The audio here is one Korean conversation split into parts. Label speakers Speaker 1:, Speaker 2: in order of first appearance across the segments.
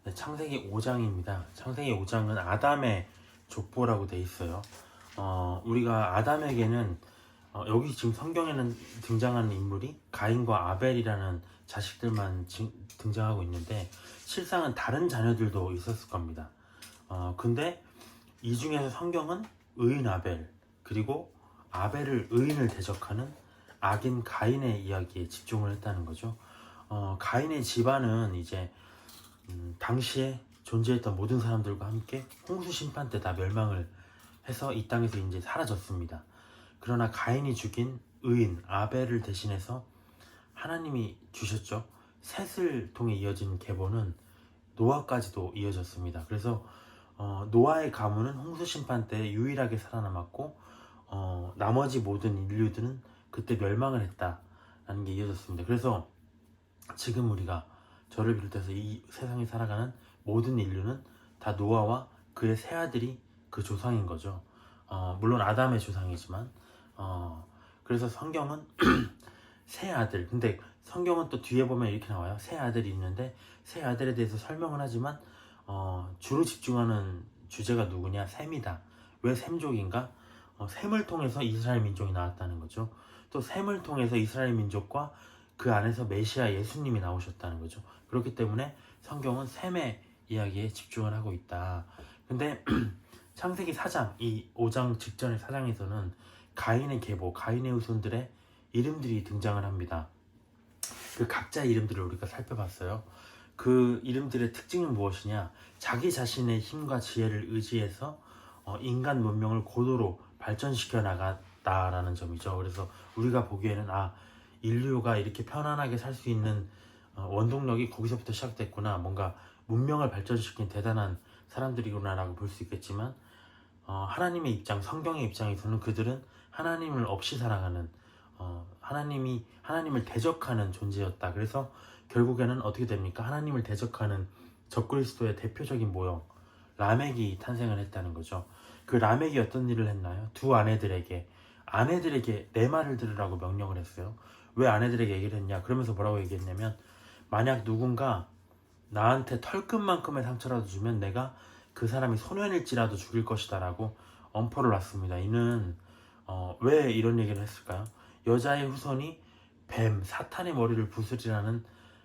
Speaker 1: 네, 창세기 5장입니다. 창세기 5장은 아담의 족보라고 돼 있어요. 우리가 아담에게는 여기 지금 성경에는 등장하는 인물이 가인과 아벨이라는 자식들만 등장하고 있는데 실상은 다른 자녀들도 있었을 겁니다. 근데 이 중에서 성경은 의인 아벨 그리고 아벨을 의인을 대적하는 악인 가인의 이야기에 집중을 했다는 거죠. 가인의 집안은 이제 당시에 존재했던 모든 사람들과 함께 홍수 심판 때 다 멸망을 해서 이 땅에서 이제 사라졌습니다. 그러나 가인이 죽인 의인 아벨을 대신해서 하나님이 주셨죠. 셋을 통해 이어진 계보는 노아까지도 이어졌습니다. 그래서 노아의 가문은 홍수 심판 때 유일하게 살아남았고 나머지 모든 인류들은 그때 멸망을 했다라는 게 이어졌습니다. 그래서 지금 우리가 저를 비롯해서 이 세상에 살아가는 모든 인류는 다 노아와 그의 세 아들이 그 조상인 거죠. 물론 아담의 조상이지만 그래서 성경은 세 아들, 근데 성경은 또 뒤에 보면 이렇게 나와요. 세 아들이 있는데 세 아들에 대해서 설명은 하지만 주로 집중하는 주제가 누구냐? 셈이다. 왜 셈족인가? 셈을 통해서 이스라엘 민족이 나왔다는 거죠. 또 셈을 통해서 이스라엘 민족과 그 안에서 메시아 예수님이 나오셨다는 거죠. 그렇기 때문에 성경은 셈의 이야기에 집중을 하고 있다. 근데 창세기 4장, 이 5장 직전의 4장에서는 가인의 계보, 가인의 후손들의 이름들이 등장을 합니다. 그 각자의 이름들을 우리가 살펴봤어요. 그 이름들의 특징은 무엇이냐? 자기 자신의 힘과 지혜를 의지해서 인간 문명을 고도로 발전시켜 나갔다라는 점이죠. 그래서 우리가 보기에는 인류가 이렇게 편안하게 살 수 있는 원동력이 거기서부터 시작됐구나. 뭔가 문명을 발전시킨 대단한 사람들이구나라고 볼 수 있겠지만 하나님의 입장, 성경의 입장에서는 그들은 하나님을 없이 살아가는 하나님을 대적하는 존재였다. 그래서 결국에는 어떻게 됩니까? 하나님을 대적하는 적그리스도의 대표적인 모형 라멕이 탄생을 했다는 거죠. 그 라멕이 어떤 일을 했나요? 두 아내들에게 내 말을 들으라고 명령을 했어요. 왜 아내들에게 얘기를 했냐? 그러면서 뭐라고 얘기했냐면 만약 누군가 나한테 털끝만큼의 상처라도 주면 내가 그 사람이 소년일지라도 죽일 것이다 라고 엄포를 놨습니다. 이는 왜 이런 얘기를 했을까요? 여자의 후손이 뱀, 사탄의 머리를 부수리라는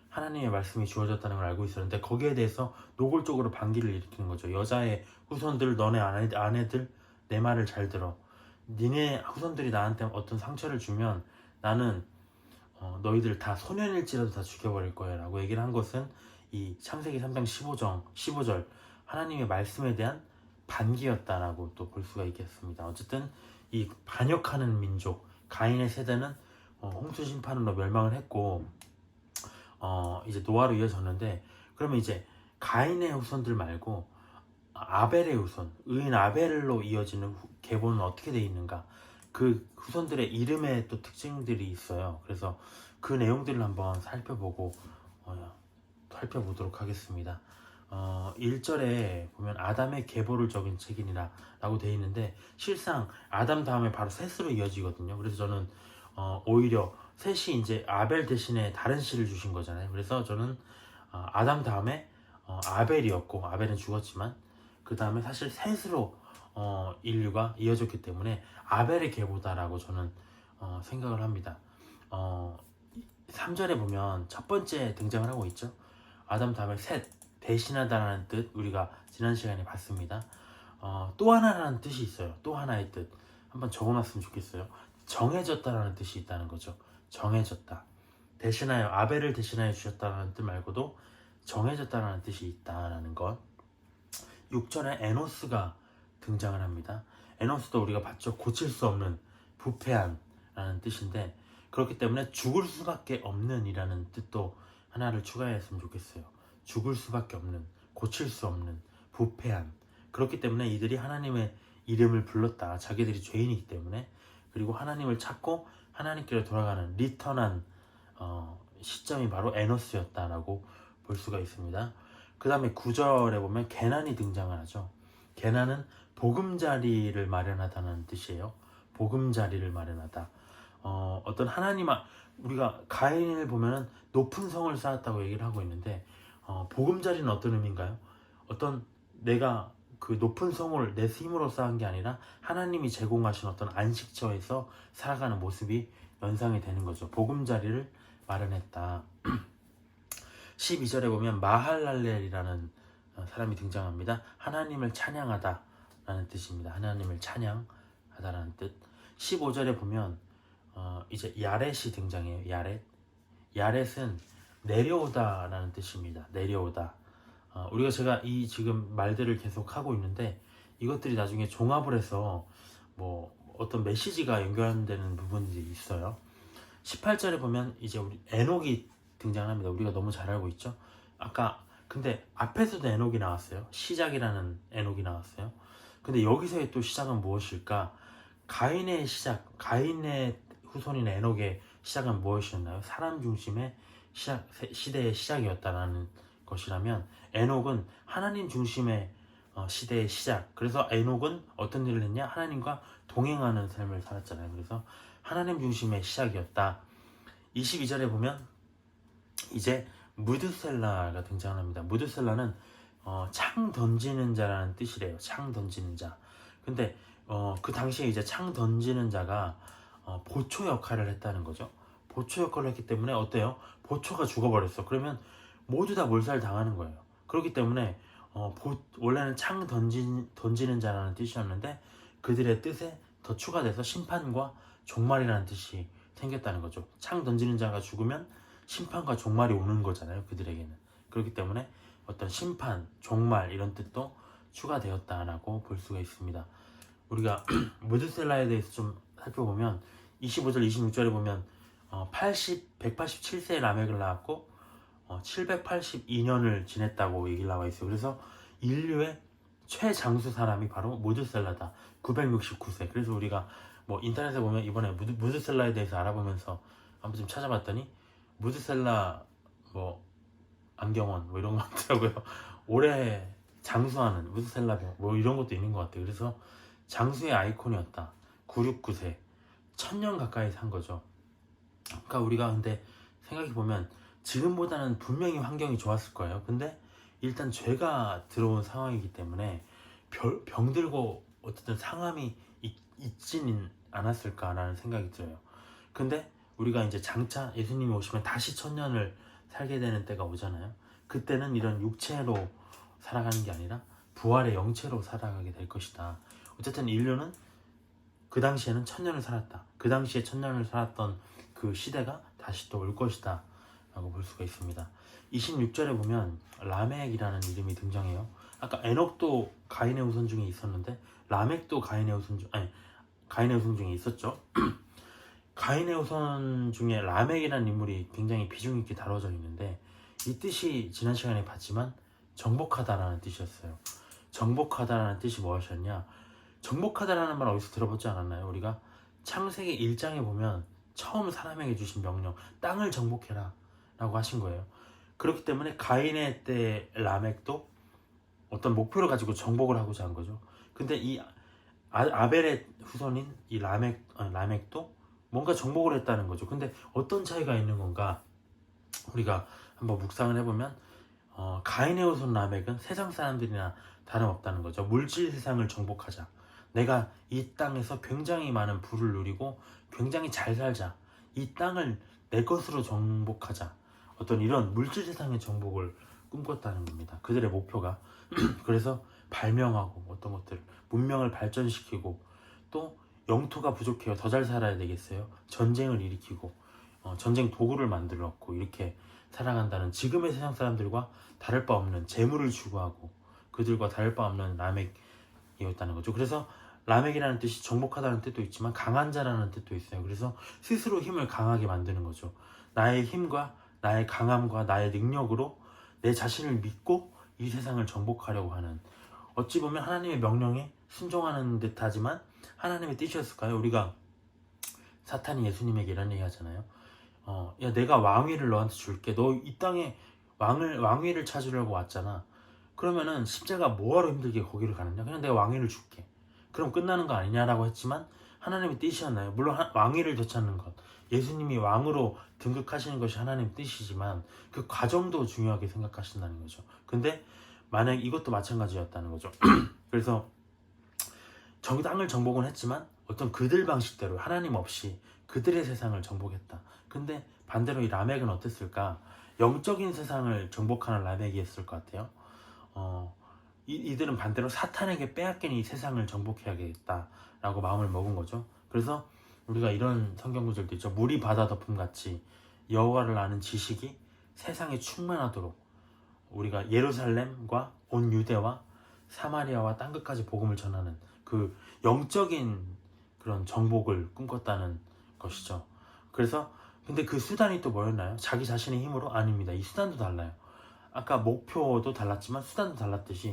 Speaker 1: 하나님의 말씀이 주어졌다는 걸 알고 있었는데 거기에 대해서 노골적으로 반기를 일으키는 거죠. 여자의 후손들, 너네 아내들 내 말을 잘 들어. 니네 후손들이 나한테 어떤 상처를 주면 나는 너희들 다 소년일지라도 다 죽여버릴 거야 라고 얘기를 한 것은 이 창세기 3장 15절 하나님의 말씀에 대한 반기였다라고 또 볼 수가 있겠습니다. 어쨌든 이 반역하는 민족 가인의 세대는 홍수 심판으로 멸망을 했고 이제 노아로 이어졌는데 그러면 이제 가인의 후손들 말고 아벨의 후손, 의인 아벨로 이어지는 계보는 어떻게 되어 있는가? 그 후손들의 이름에 또 특징들이 있어요. 그래서 그 내용들을 한번 살펴보도록 하겠습니다. 1절에 보면 아담의 계보를 적은 책이니라 라고 되어 있는데 실상 아담 다음에 바로 셋으로 이어지거든요. 그래서 저는 오히려 셋이 이제 아벨 대신에 다른 씨를 주신 거잖아요. 그래서 저는 아담 다음에 아벨이었고 아벨은 죽었지만 그 다음에 사실 셋으로 인류가 이어졌기 때문에 아벨의 계보다라고 저는 생각을 합니다. 3절에 보면 첫 번째 등장을 하고 있죠. 아담 다음에 셋, 대신하다라는 뜻 우리가 지난 시간에 봤습니다. 또 하나라는 뜻이 있어요. 또 하나의 뜻 한번 적어놨으면 좋겠어요. 정해졌다라는 뜻이 있다는 거죠. 정해졌다. 대신하여 아벨을 대신하여 주셨다라는 뜻 말고도 정해졌다라는 뜻이 있다라는 것. 6절에 에노스가 등장을 합니다. 에노스도 우리가 봤죠. 고칠 수 없는 부패한라는 뜻인데 그렇기 때문에 죽을 수밖에 없는 이라는 뜻도 하나를 추가했으면 좋겠어요. 죽을 수밖에 없는, 고칠 수 없는, 부패한. 그렇기 때문에 이들이 하나님의 이름을 불렀다. 자기들이 죄인이기 때문에. 그리고 하나님을 찾고 하나님께로 돌아가는 리턴한 시점이 바로 에노스였다라고 볼 수가 있습니다. 그 다음에 9절에 보면 게난이 등장을 하죠. 게난은 보금자리를 마련하다는 뜻이에요. 보금자리를 마련하다. 어떤 우리가 가인을 보면은 높은 성을 쌓았다고 얘기를 하고 있는데 보금자리는 어떤 의미인가요? 어떤 내가 그 높은 성을 내 힘으로 쌓은 게 아니라 하나님이 제공하신 어떤 안식처에서 살아가는 모습이 연상이 되는 거죠. 보금자리를 마련했다. 12절에 보면 마할랄렐이라는 사람이 등장합니다. 하나님을 찬양하다 라는 뜻입니다. 하나님을 찬양하다라는 뜻. 15절에 보면 이제 야렛이 등장해요. 야렛은 내려오다 라는 뜻입니다. 내려오다. 우리가 제가 이 지금 말들을 계속 하고 있는데 이것들이 나중에 종합을 해서 뭐 어떤 메시지가 연결되는 부분들이 있어요. 18절에 보면 이제 우리 에녹이 등장합니다. 우리가 너무 잘 알고 있죠. 아까 근데 앞에서도 에녹이 나왔어요. 시작이라는 에녹이 나왔어요. 근데 여기서의 또 시작은 무엇일까? 가인의 시작, 가인의 후손인 에녹의 시작은 무엇이었나요? 사람 중심의 시대의 시작이었다라는 것이라면 에녹은 하나님 중심의 시대의 시작. 그래서 에녹은 어떤 일을 했냐? 하나님과 동행하는 삶을 살았잖아요. 그래서 하나님 중심의 시작이었다. 22절에 보면 이제 무드셀라가 등장합니다. 무드셀라는 창 던지는 자라는 뜻이래요. 창 던지는 자. 근데 그 당시에 이제 창 던지는 자가 보초 역할을 했다는 거죠. 보초 역할을 했기 때문에 어때요? 보초가 죽어버렸어. 그러면 모두 다 몰살 당하는 거예요. 그렇기 때문에 원래는 창 던지는 자라는 뜻이었는데 그들의 뜻에 더 추가돼서 심판과 종말이라는 뜻이 생겼다는 거죠. 창 던지는 자가 죽으면 심판과 종말이 오는 거잖아요. 그들에게는. 그렇기 때문에 어떤 심판, 종말 이런 뜻도 추가되었다라고 볼 수가 있습니다. 우리가 무드셀라에 대해서 좀 살펴보면 25절, 26절에 보면 187세의 라멕을 낳았고 782년을 지냈다고 얘기 나와 있어요. 그래서 인류의 최장수 사람이 바로 무드셀라다. 969세. 그래서 우리가 뭐 인터넷에 보면 이번에 무드셀라에 대해서 알아보면서 한번 좀 찾아봤더니 무드셀라 뭐 안경원 뭐 이런 거 같더라고요. 올해 장수하는 무드셀라 뭐 이런 것도 있는 것 같아요. 그래서 장수의 아이콘이었다. 969세. 1000년 가까이 산 거죠. 그러니까 우리가 근데 생각해보면 지금보다는 분명히 환경이 좋았을 거예요. 근데 일단 죄가 들어온 상황이기 때문에 병들고 어쨌든 상함이 있지는 않았을까라는 생각이 들어요. 근데 우리가 이제 장차 예수님이 오시면 다시 1000년을 살게 되는 때가 오잖아요. 그때는 이런 육체로 살아가는 게 아니라 부활의 영체로 살아가게 될 것이다. 어쨌든 인류는 그 당시에는 1000년을 살았다. 그 당시에 1000년을 살았던 그 시대가 다시 또 올 것이다 라고 볼 수가 있습니다. 26절에 보면 라멕이라는 이름이 등장해요. 아까 에녹도 가인의 후손 중에 있었는데 라멕도 가인의 후손 중에 있었죠. 가인의 후손 중에 라멕이라는 인물이 굉장히 비중 있게 다뤄져 있는데 이 뜻이 지난 시간에 봤지만 정복하다라는 뜻이었어요. 정복하다라는 뜻이 무엇이었냐? 정복하다라는 말 어디서 들어보지 않았나요? 우리가 창세기 1장에 보면 처음 사람에게 주신 명령, 땅을 정복해라 라고 하신 거예요. 그렇기 때문에 가인의 때 라멕도 어떤 목표를 가지고 정복을 하고자 한 거죠. 근데 이 아벨의 후손인 이 라멕도 뭔가 정복을 했다는 거죠. 근데 어떤 차이가 있는 건가? 우리가 한번 묵상을 해보면 가인의 후손 라멕은 세상 사람들이나 다름없다는 거죠. 물질 세상을 정복하자. 내가 이 땅에서 굉장히 많은 부를 누리고 굉장히 잘 살자. 이 땅을 내 것으로 정복하자. 어떤 이런 물질 세상의 정복을 꿈꿨다는 겁니다. 그들의 목표가. 그래서 발명하고 어떤 것들, 문명을 발전시키고 또 영토가 부족해요. 더 잘 살아야 되겠어요. 전쟁을 일으키고 전쟁 도구를 만들었고 이렇게 살아간다는 지금의 세상 사람들과 다를 바 없는 재물을 추구하고 그들과 다를 바 없는 라멕이었다는 거죠. 그래서 라멕이라는 뜻이 정복하다는 뜻도 있지만 강한 자라는 뜻도 있어요. 그래서 스스로 힘을 강하게 만드는 거죠. 나의 힘과 나의 강함과 나의 능력으로 내 자신을 믿고 이 세상을 정복하려고 하는, 어찌 보면 하나님의 명령에 순종하는 듯 하지만 하나님의 뜻이었을까요? 우리가 사탄이 예수님에게 이런 얘기 하잖아요. 야, 내가 왕위를 너한테 줄게. 너 이 땅에 왕위를 찾으려고 왔잖아. 그러면은 십자가 뭐하러 힘들게 거기를 가느냐? 그냥 내가 왕위를 줄게. 그럼 끝나는 거 아니냐라고 했지만 하나님의 뜻이었나요? 물론 왕위를 되찾는 것, 예수님이 왕으로 등극하시는 것이 하나님의 뜻이지만 그 과정도 중요하게 생각하신다는 거죠. 근데 만약 이것도 마찬가지였다는 거죠. 그래서 땅을 정복은 했지만 어떤 그들 방식대로 하나님 없이 그들의 세상을 정복했다. 근데 반대로 이 라멕은 어땠을까? 영적인 세상을 정복하는 라멕이었을 것 같아요. 이들은 반대로 사탄에게 빼앗긴 이 세상을 정복해야겠다라고 마음을 먹은 거죠. 그래서 우리가 이런 성경 구절도 있죠. 물이 바다 덮음같이 여호와를 아는 지식이 세상에 충만하도록 우리가 예루살렘과 온 유대와 사마리아와 땅 끝까지 복음을 전하는 그 영적인 그런 정복을 꿈꿨다는 것이죠. 그래서 근데 그 수단이 또 뭐였나요? 자기 자신의 힘으로? 아닙니다. 이 수단도 달라요. 아까 목표도 달랐지만 수단도 달랐듯이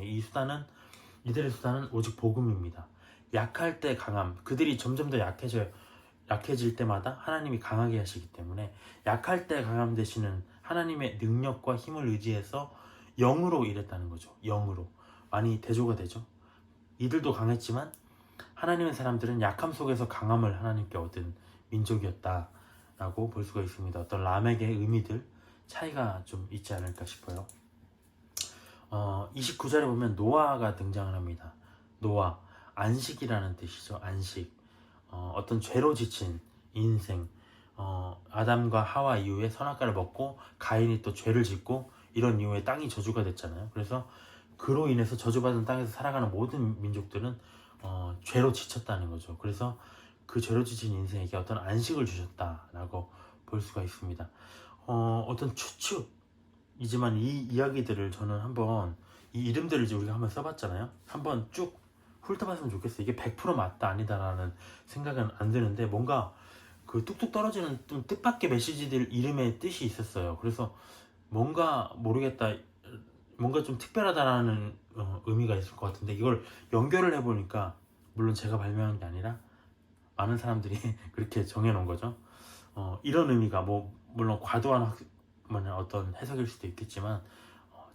Speaker 1: 이들의 수단은 오직 복음입니다. 약할 때 강함, 그들이 점점 더 약해질 때마다 하나님이 강하게 하시기 때문에 약할 때 강함 되시는 하나님의 능력과 힘을 의지해서 영으로 일했다는 거죠. 영으로 많이 대조가 되죠. 이들도 강했지만 하나님의 사람들은 약함 속에서 강함을 하나님께 얻은 민족이었다라고 볼 수가 있습니다. 어떤 라멕의 의미들 차이가 좀 있지 않을까 싶어요. 29절에 보면 노아가 등장을 합니다. 노아, 안식이라는 뜻이죠. 안식. 어떤 죄로 지친 인생, 아담과 하와 이후에 선악과를 먹고 가인이 또 죄를 짓고 이런 이후에 땅이 저주가 됐잖아요. 그래서 그로 인해서 저주받은 땅에서 살아가는 모든 민족들은 죄로 지쳤다는 거죠. 그래서 그 죄로 지친 인생에게 어떤 안식을 주셨다라고 볼 수가 있습니다. 어떤 추측이지만 이 이야기들을 저는 한번 이 이름들을 이제 우리가 한번 써봤잖아요. 한번 쭉 훑어봤으면 좋겠어요. 이게 100% 맞다 아니다라는 생각은 안 드는데 뭔가 그 뚝뚝 떨어지는 좀 뜻밖의 메시지들 이름에 뜻이 있었어요. 그래서 뭔가 모르겠다, 뭔가 좀 특별하다라는 의미가 있을 것 같은데 이걸 연결을 해보니까 물론 제가 발명한 게 아니라 많은 사람들이 그렇게 정해놓은 거죠. 이런 의미가 물론 과도한 어떤 해석일 수도 있겠지만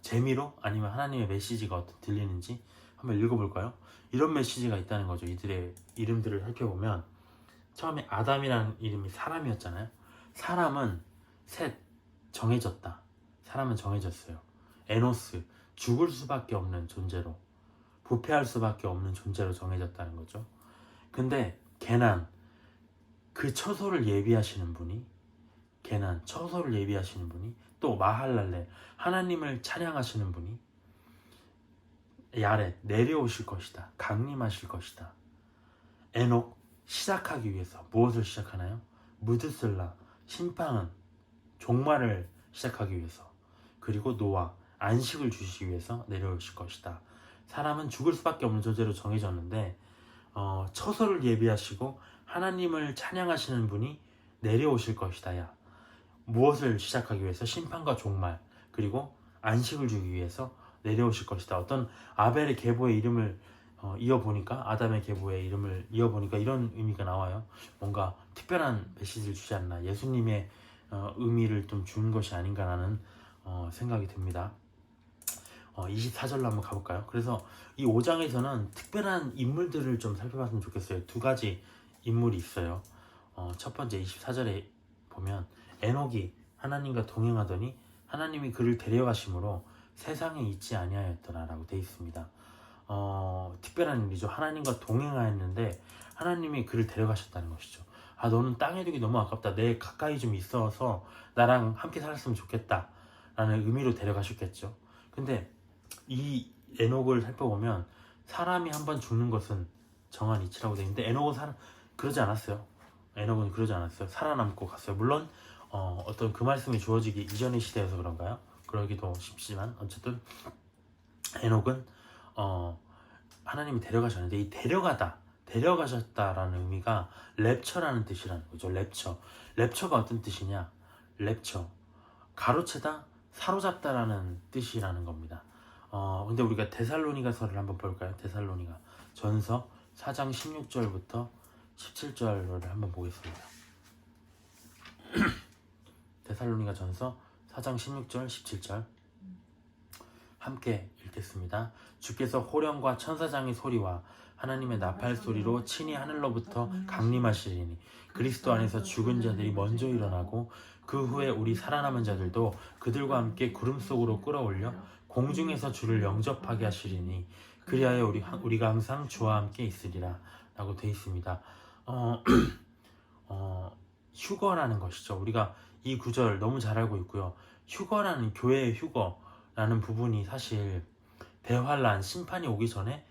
Speaker 1: 재미로 아니면 하나님의 메시지가 어떤 들리는지 한번 읽어볼까요? 이런 메시지가 있다는 거죠. 이들의 이름들을 살펴보면 처음에 아담이라는 이름이 사람이었잖아요. 사람은 셋, 정해졌다. 사람은 정해졌어요. 에노스, 죽을 수밖에 없는 존재로, 부패할 수밖에 없는 존재로 정해졌다는 거죠. 근데 게난, 그 처소를 예비하시는 분이, 처소를 예비하시는 분이, 또 마할랄렐, 하나님을 찬양하시는 분이, 야렛, 내려오실 것이다. 강림하실 것이다. 에녹, 시작하기 위해서 무엇을 시작하나요? 무드슬라, 심판은 종말을 시작하기 위해서, 그리고 노아, 안식을 주시기 위해서 내려오실 것이다. 사람은 죽을 수밖에 없는 존재로 정해졌는데 처소를 예비하시고 하나님을 찬양하시는 분이 내려오실 것이다. 야, 무엇을 시작하기 위해서? 심판과 종말, 그리고 안식을 주기 위해서 내려오실 것이다. 어떤 아벨의 계보의 이름을 이어보니까, 아담의 계보의 이름을 이어보니까 이런 의미가 나와요. 뭔가 특별한 메시지를 주지 않나, 예수님의 의미를 좀 준 것이 아닌가라는 생각이 듭니다. 24절로 한번 가볼까요? 그래서 이 5장에서는 특별한 인물들을 좀 살펴봤으면 좋겠어요. 두 가지 인물이 있어요. 첫 번째 24절에 보면 에녹이 하나님과 동행하더니 하나님이 그를 데려가심으로 세상에 있지 아니하였더라라고 되어 있습니다. 특별한 일이죠. 하나님과 동행하였는데 하나님이 그를 데려가셨다는 것이죠. 너는 땅에 두기 너무 아깝다. 내 가까이 좀 있어서 나랑 함께 살았으면 좋겠다 라는 의미로 데려가셨겠죠. 근데 이 에녹을 살펴보면 사람이 한번 죽는 것은 정한 이치라고 되어 있는데 에녹은 그러지 않았어요. 에녹은 그러지 않았어요. 살아남고 갔어요. 물론 어떤 그 말씀이 주어지기 이전의 시대여서 그런가요? 그러기도 쉽지만 어쨌든 에녹은 하나님이 데려가셨는데 이 데려가셨다라는 의미가 랩처라는 뜻이라는 거죠. 랩처가 어떤 뜻이냐? 랩처, 가로채다, 사로잡다라는 뜻이라는 겁니다. 근데 우리가 데살로니가서를 한번 볼까요? 데살로니가 전서 4장 16절부터 17절을 한번 보겠습니다. 데살로니가 전서 4장 16절 17절. 함께 읽겠습니다. 주께서 호령과 천사장의 소리와 하나님의 나팔 소리로 친히 하늘로부터 강림하시리니 그리스도 안에서 죽은 자들이 먼저 일어나고 그 후에 우리 살아남은 자들도 그들과 함께 구름 속으로 끌어올려 공중에서 주를 영접하게 하시리니 그리하여 우리가 항상 주와 함께 있으리라 라고 되어 있습니다. 휴거라는 것이죠. 우리가 이 구절 너무 잘 알고 있고요. 휴거라는 교회의 휴거라는 부분이 사실 대환란 심판이 오기 전에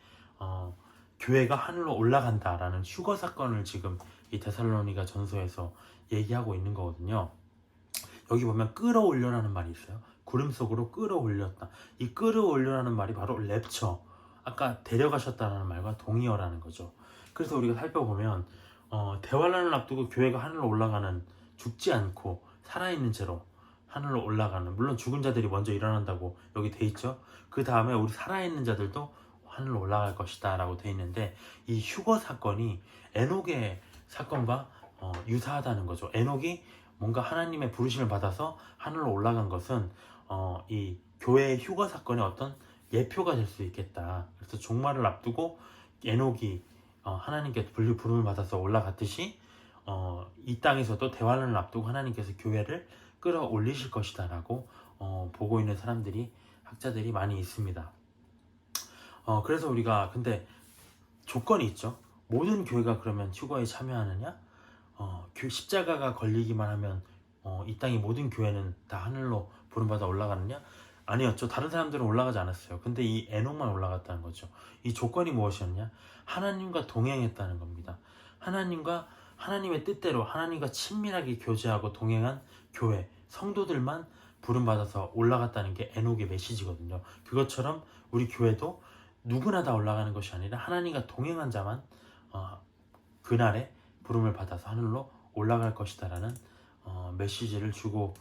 Speaker 1: 교회가 하늘로 올라간다라는 휴거 사건을 지금 이 데살로니가 전서에서 얘기하고 있는 거거든요. 여기 보면 끌어올려라는 말이 있어요. 구름 속으로 끌어올렸다. 이 끌어올려라는 말이 바로 랩처, 아까 데려가셨다는 말과 동의어라는 거죠. 그래서 우리가 살펴보면 대환란을 앞두고 교회가 하늘로 올라가는, 죽지 않고 살아있는 채로 하늘로 올라가는, 물론 죽은 자들이 먼저 일어난다고 여기 돼 있죠. 그 다음에 우리 살아있는 자들도 하늘로 올라갈 것이다 라고 돼 있는데, 이 휴거 사건이 에녹의 사건과 유사하다는 거죠. 에녹이 뭔가 하나님의 부르심을 받아서 하늘로 올라간 것은 이 교회의 휴거 사건의 어떤 예표가 될 수 있겠다. 그래서 종말을 앞두고 에녹이 하나님께 부름을 받아서 올라갔듯이 이 땅에서도 대환란을 앞두고 하나님께서 교회를 끌어올리실 것이다 라고 보고 있는 사람들이, 학자들이 많이 있습니다. 그래서 우리가, 근데 조건이 있죠. 모든 교회가 그러면 휴거에 참여하느냐? 십자가가 걸리기만 하면 이 땅의 모든 교회는 다 하늘로 부름받아 올라가느냐? 아니었죠. 다른 사람들은 올라가지 않았어요. 근데 이 에녹만 올라갔다는 거죠. 이 조건이 무엇이었냐? 하나님과 동행했다는 겁니다. 하나님의 뜻대로 하나님과 친밀하게 교제하고 동행한 교회, 성도들만 부름받아서 올라갔다는 게 에녹의 메시지거든요. 그것처럼 우리 교회도 누구나 다 올라가는 것이 아니라 하나님과 동행한 자만 그날에 부름을 받아서 하늘로 올라갈 것이다 라는 메시지를 주고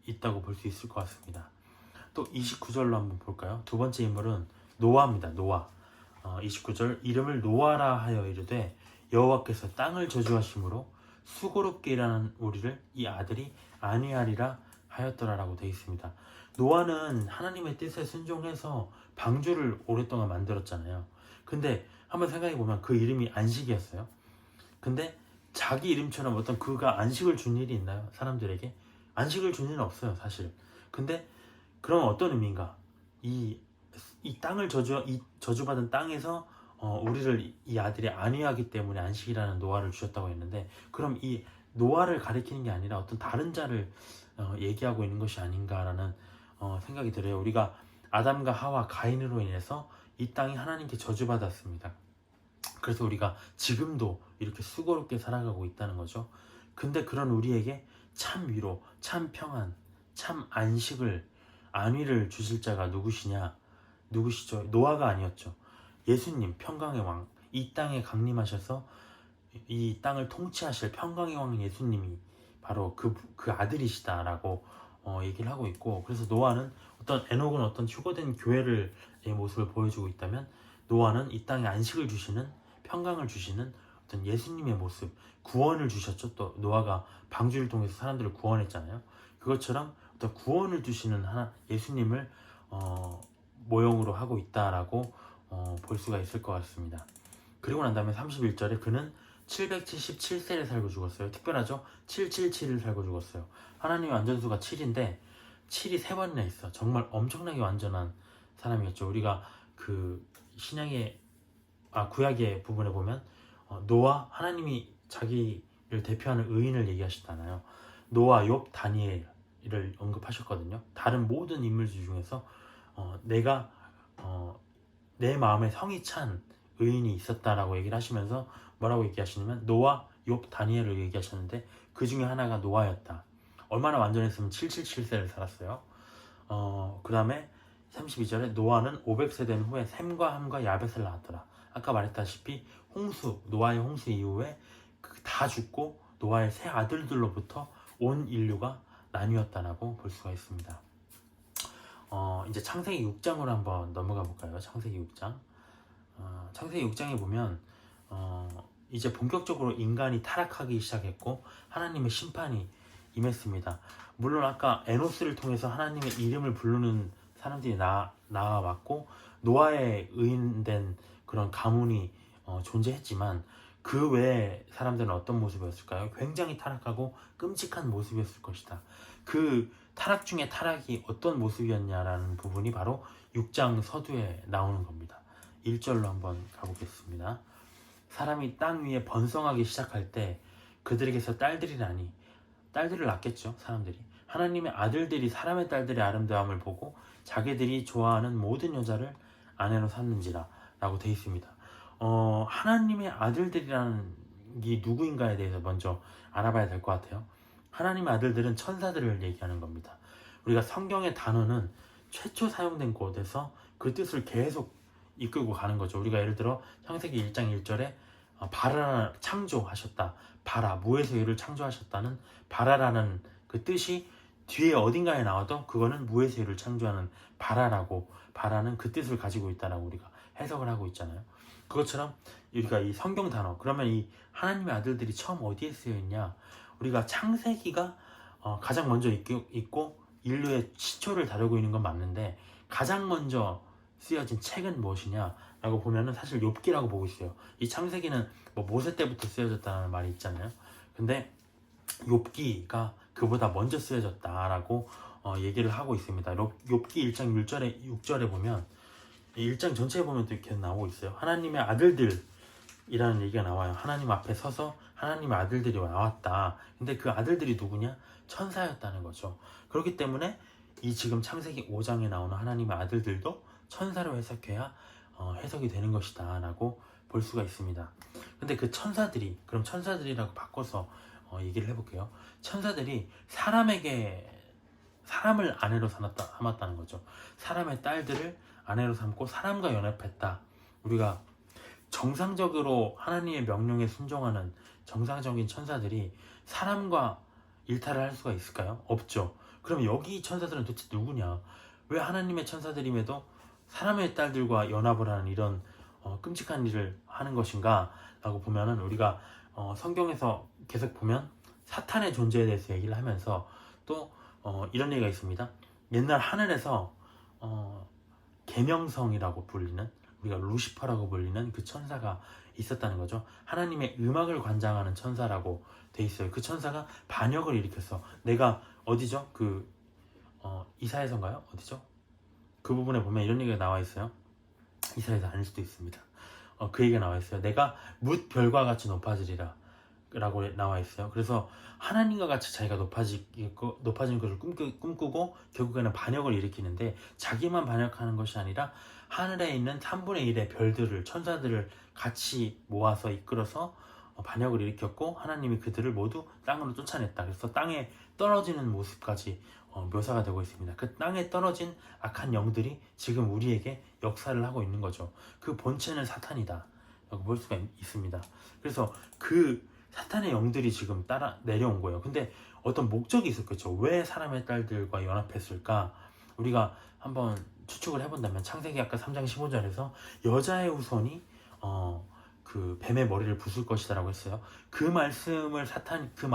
Speaker 1: 있다고 볼 수 있을 것 같습니다. 또 29절로 한번 볼까요? 두 번째 인물은 노아입니다. 노아. 29절, 이름을 노아라 하여 이르되 여호와께서 땅을 저주하심으로 수고롭게 일하는 우리를 이 아들이 안위하리라 하였더라라고 되어 있습니다. 노아는 하나님의 뜻에 순종해서 방주를 오랫동안 만들었잖아요. 근데 한번 생각해보면 그 이름이 안식이었어요. 근데 자기 이름처럼 어떤 그가 안식을 준 일이 있나요? 사람들에게? 안식을 준 일은 없어요, 사실. 근데 그럼 어떤 의미인가? 이 땅을 저주받은 땅에서 우리를 이 아들이 안위하기 때문에 안식이라는 노아를 주셨다고 했는데, 그럼 이 노아를 가리키는 게 아니라 어떤 다른 자를 얘기하고 있는 것이 아닌가라는 생각이 들어요. 우리가 아담과 하와, 가인으로 인해서 이 땅이 하나님께 저주받았습니다. 그래서 우리가 지금도 이렇게 수고롭게 살아가고 있다는 거죠. 근데 그런 우리에게 참 위로, 참 평안, 참 안위를 주실 자가 누구시죠? 노아가 아니었죠. 예수님, 평강의 왕, 이 땅에 강림하셔서 이 땅을 통치하실 평강의 왕 예수님이 바로 그 아들이시다라고 얘기를 하고 있고, 그래서 노아는 에녹은 어떤 휴거된 교회의 모습을 보여주고 있다면, 노아는 이 땅에 안식을 주시는, 평강을 주시는 어떤 예수님의 모습, 구원을 주셨죠. 또 노아가 방주를 통해서 사람들을 구원했잖아요. 그것처럼 어떤 구원을 주시는 예수님을 모형으로 하고 있다라고 볼 수가 있을 것 같습니다. 그리고 난 다음에 31절에 그는 777세를 살고 죽었어요. 특별하죠? 777을 살고 죽었어요. 하나님의 완전수가 7인데 7이 3번이나 있어. 정말 엄청나게 완전한 사람이었죠. 우리가 그 구약의 부분에 보면 노아, 하나님이 자기를 대표하는 의인을 얘기하시잖아요. 노아, 욥, 다니엘을 언급하셨거든요. 다른 모든 인물들 중에서 내 마음에 성이 찬 의인이 있었다라고 얘기를 하시면서 뭐라고 얘기하시냐면 노아, 욥, 다니엘을 얘기하셨는데 그 중에 하나가 노아였다. 얼마나 완전했으면 777세를 살았어요. 그 다음에 32절에 노아는 500세 된 후에 셈과 함과 야벳을 낳았더라. 아까 말했다시피 노아의 홍수 이후에 다 죽고 노아의 세 아들들로부터 온 인류가 나뉘었다라고 볼 수가 있습니다. 이제 창세기 6장으로 한번 넘어가 볼까요? 창세기 6장. 창세기 6장에 보면 이제 본격적으로 인간이 타락하기 시작했고 하나님의 심판이 임했습니다. 물론 아까 에노스를 통해서 하나님의 이름을 부르는 사람들이 나와왔고 노아에 의인된 그런 가문이 존재했지만 그 외에 사람들은 어떤 모습이었을까요? 굉장히 타락하고 끔찍한 모습이었을 것이다. 그 타락 중에 타락이 어떤 모습이었냐라는 부분이 바로 6장 서두에 나오는 겁니다. 1절로 한번 가보겠습니다. 사람이 땅 위에 번성하기 시작할 때 그들에게서 딸들을 낳겠죠. 사람들이 하나님의 아들들이 사람의 딸들의 아름다움을 보고 자기들이 좋아하는 모든 여자를 아내로 삼는지라 라고 되어 있습니다. 하나님의 아들들이라는 게 누구인가에 대해서 먼저 알아봐야 될 것 같아요. 하나님의 아들들은 천사들을 얘기하는 겁니다. 우리가 성경의 단어는 최초 사용된 곳에서 그 뜻을 계속 이끌고 가는 거죠. 우리가 예를 들어 창세기 1장 1절에 바라라 창조하셨다. 바라 무에서 유를 창조하셨다는 바라라는 그 뜻이 뒤에 어딘가에 나와도 그거는 무에서 유를 창조하는 바라라고 바라는 그 뜻을 가지고 있다라고 우리가 해석을 하고 있잖아요. 그것처럼 우리가 이 성경 단어 그러면 이 하나님의 아들들이 처음 어디에 쓰여 있냐? 우리가 창세기가 가장 먼저 있고 인류의 시초를 다루고 있는 건 맞는데 가장 먼저 쓰여진 책은 무엇이냐 라고 보면은 사실 욥기라고 보고 있어요. 이 창세기는 뭐 모세 때부터 쓰여졌다는 말이 있잖아요. 근데 욥기가 그보다 먼저 쓰여졌다라고 얘기를 하고 있습니다. 욥기 1장 6절에 보면 1장 전체에 보면 또 이렇게 나오고 있어요. 하나님의 아들들이라는 얘기가 나와요. 하나님 앞에 서서 하나님의 아들들이 나왔다. 근데 그 아들들이 누구냐? 천사였다는 거죠. 그렇기 때문에 이 지금 창세기 5장에 나오는 하나님의 아들들도 천사로 해석해야 해석이 되는 것이다 라고 볼 수가 있습니다. 근데 그 천사들이 그럼 천사들이라고 바꿔서 얘기를 해볼게요. 천사들이 사람을 아내로 삼았다는 거죠. 사람의 딸들을 아내로 삼고 사람과 연합했다. 우리가 정상적으로 하나님의 명령에 순종하는 정상적인 천사들이 사람과 일탈을 할 수가 있을까요? 없죠. 그럼 여기 천사들은 도대체 누구냐? 왜 하나님의 천사들임에도 사람의 딸들과 연합을 하는 이런 끔찍한 일을 하는 것인가? 라고 보면은 우리가 성경에서 계속 보면 사탄의 존재에 대해서 얘기를 하면서 또 이런 얘기가 있습니다. 옛날 하늘에서 계명성이라고 불리는 우리가 루시퍼라고 불리는 그 천사가 있었다는 거죠. 하나님의 음악을 관장하는 천사라고 돼 있어요. 그 천사가 반역을 일으켰어. 내가 어디죠? 이사야서인가요? 어디죠? 그 부분에 보면 이런 얘기가 나와 있어요. 이사야서 아닐 수도 있습니다. 그 얘기가 나와 있어요. 내가 뭇 별과 같이 높아지리라 라고 나와 있어요. 그래서 하나님과 같이 자기가 높아지는 것을 꿈꾸고 결국에는 반역을 일으키는데 자기만 반역하는 것이 아니라 하늘에 있는 3분의 1의 별들을 천사들을 같이 모아서 이끌어서 반역을 일으켰고 하나님이 그들을 모두 땅으로 쫓아냈다. 그래서 땅에 떨어지는 모습까지 묘사가 되고 있습니다. 그 땅에 떨어진 악한 영들이 지금 우리에게 역사를 하고 있는 거죠. 그 본체는 사탄이다 라고 볼 수가 있습니다. 그래서 그 사탄의 영들이 지금 따라 내려온 거예요. 근데 어떤 목적이 있었겠죠. 왜 사람의 딸들과 연합했을까? 우리가 한번 추측을 해본다면 창세기 아까 3장 15절에서 여자의 후손이 그 뱀의 머리를 부술 것이다 라고 했어요. 그 말씀을 사탄이 그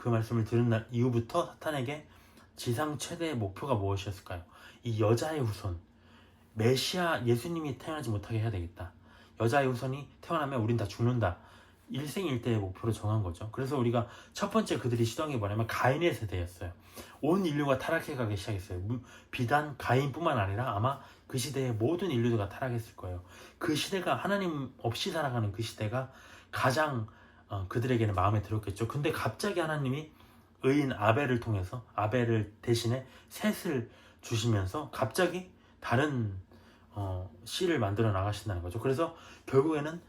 Speaker 1: 말씀을 들은 날 이후부터 사탄에게 지상 최대의 목표가 무엇이었을까요? 이 여자의 후손, 메시아 예수님이 태어나지 못하게 해야 되겠다. 여자의 후손이 태어나면 우린 다 죽는다. 일생일대의 목표로 정한 거죠. 그래서 우리가 첫 번째 그들이 시도한 게 뭐냐면 가인의 세대였어요. 온 인류가 타락해가기 시작했어요. 비단 가인뿐만 아니라 아마 그 시대의 모든 인류가 타락했을 거예요. 그 시대가 하나님 없이 살아가는 그 시대가 가장 그들에게는 마음에 들었겠죠. 근데 갑자기 하나님이 의인 아벨을 통해서 아벨을 대신에 셋을 주시면서 갑자기 다른 씨를 만들어 나가신다는 거죠. 그래서 결국에는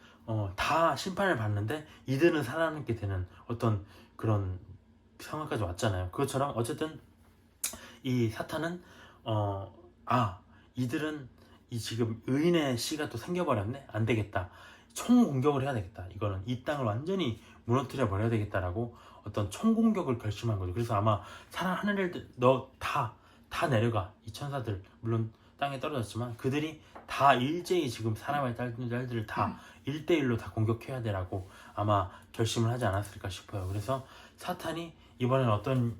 Speaker 1: 다 심판을 받는데 이들은 살아남게 되는 어떤 그런 상황까지 왔잖아요. 그것처럼 어쨌든 이 사탄은 이들은 이 지금 의인의 씨가 또 생겨버렸네? 안 되겠다. 총공격을 해야 되겠다. 이거는 이 땅을 완전히 무너뜨려 버려야 되겠다라고 어떤 총공격을 결심한 거죠. 그래서 아마 하늘을 너 다 내려가. 이 천사들 물론 땅에 떨어졌지만 그들이 다 일제히 지금 사람의 딸들을 다 1대1로 다 공격해야 되라고 아마 결심을 하지 않았을까 싶어요. 그래서 사탄이 이번엔 어떤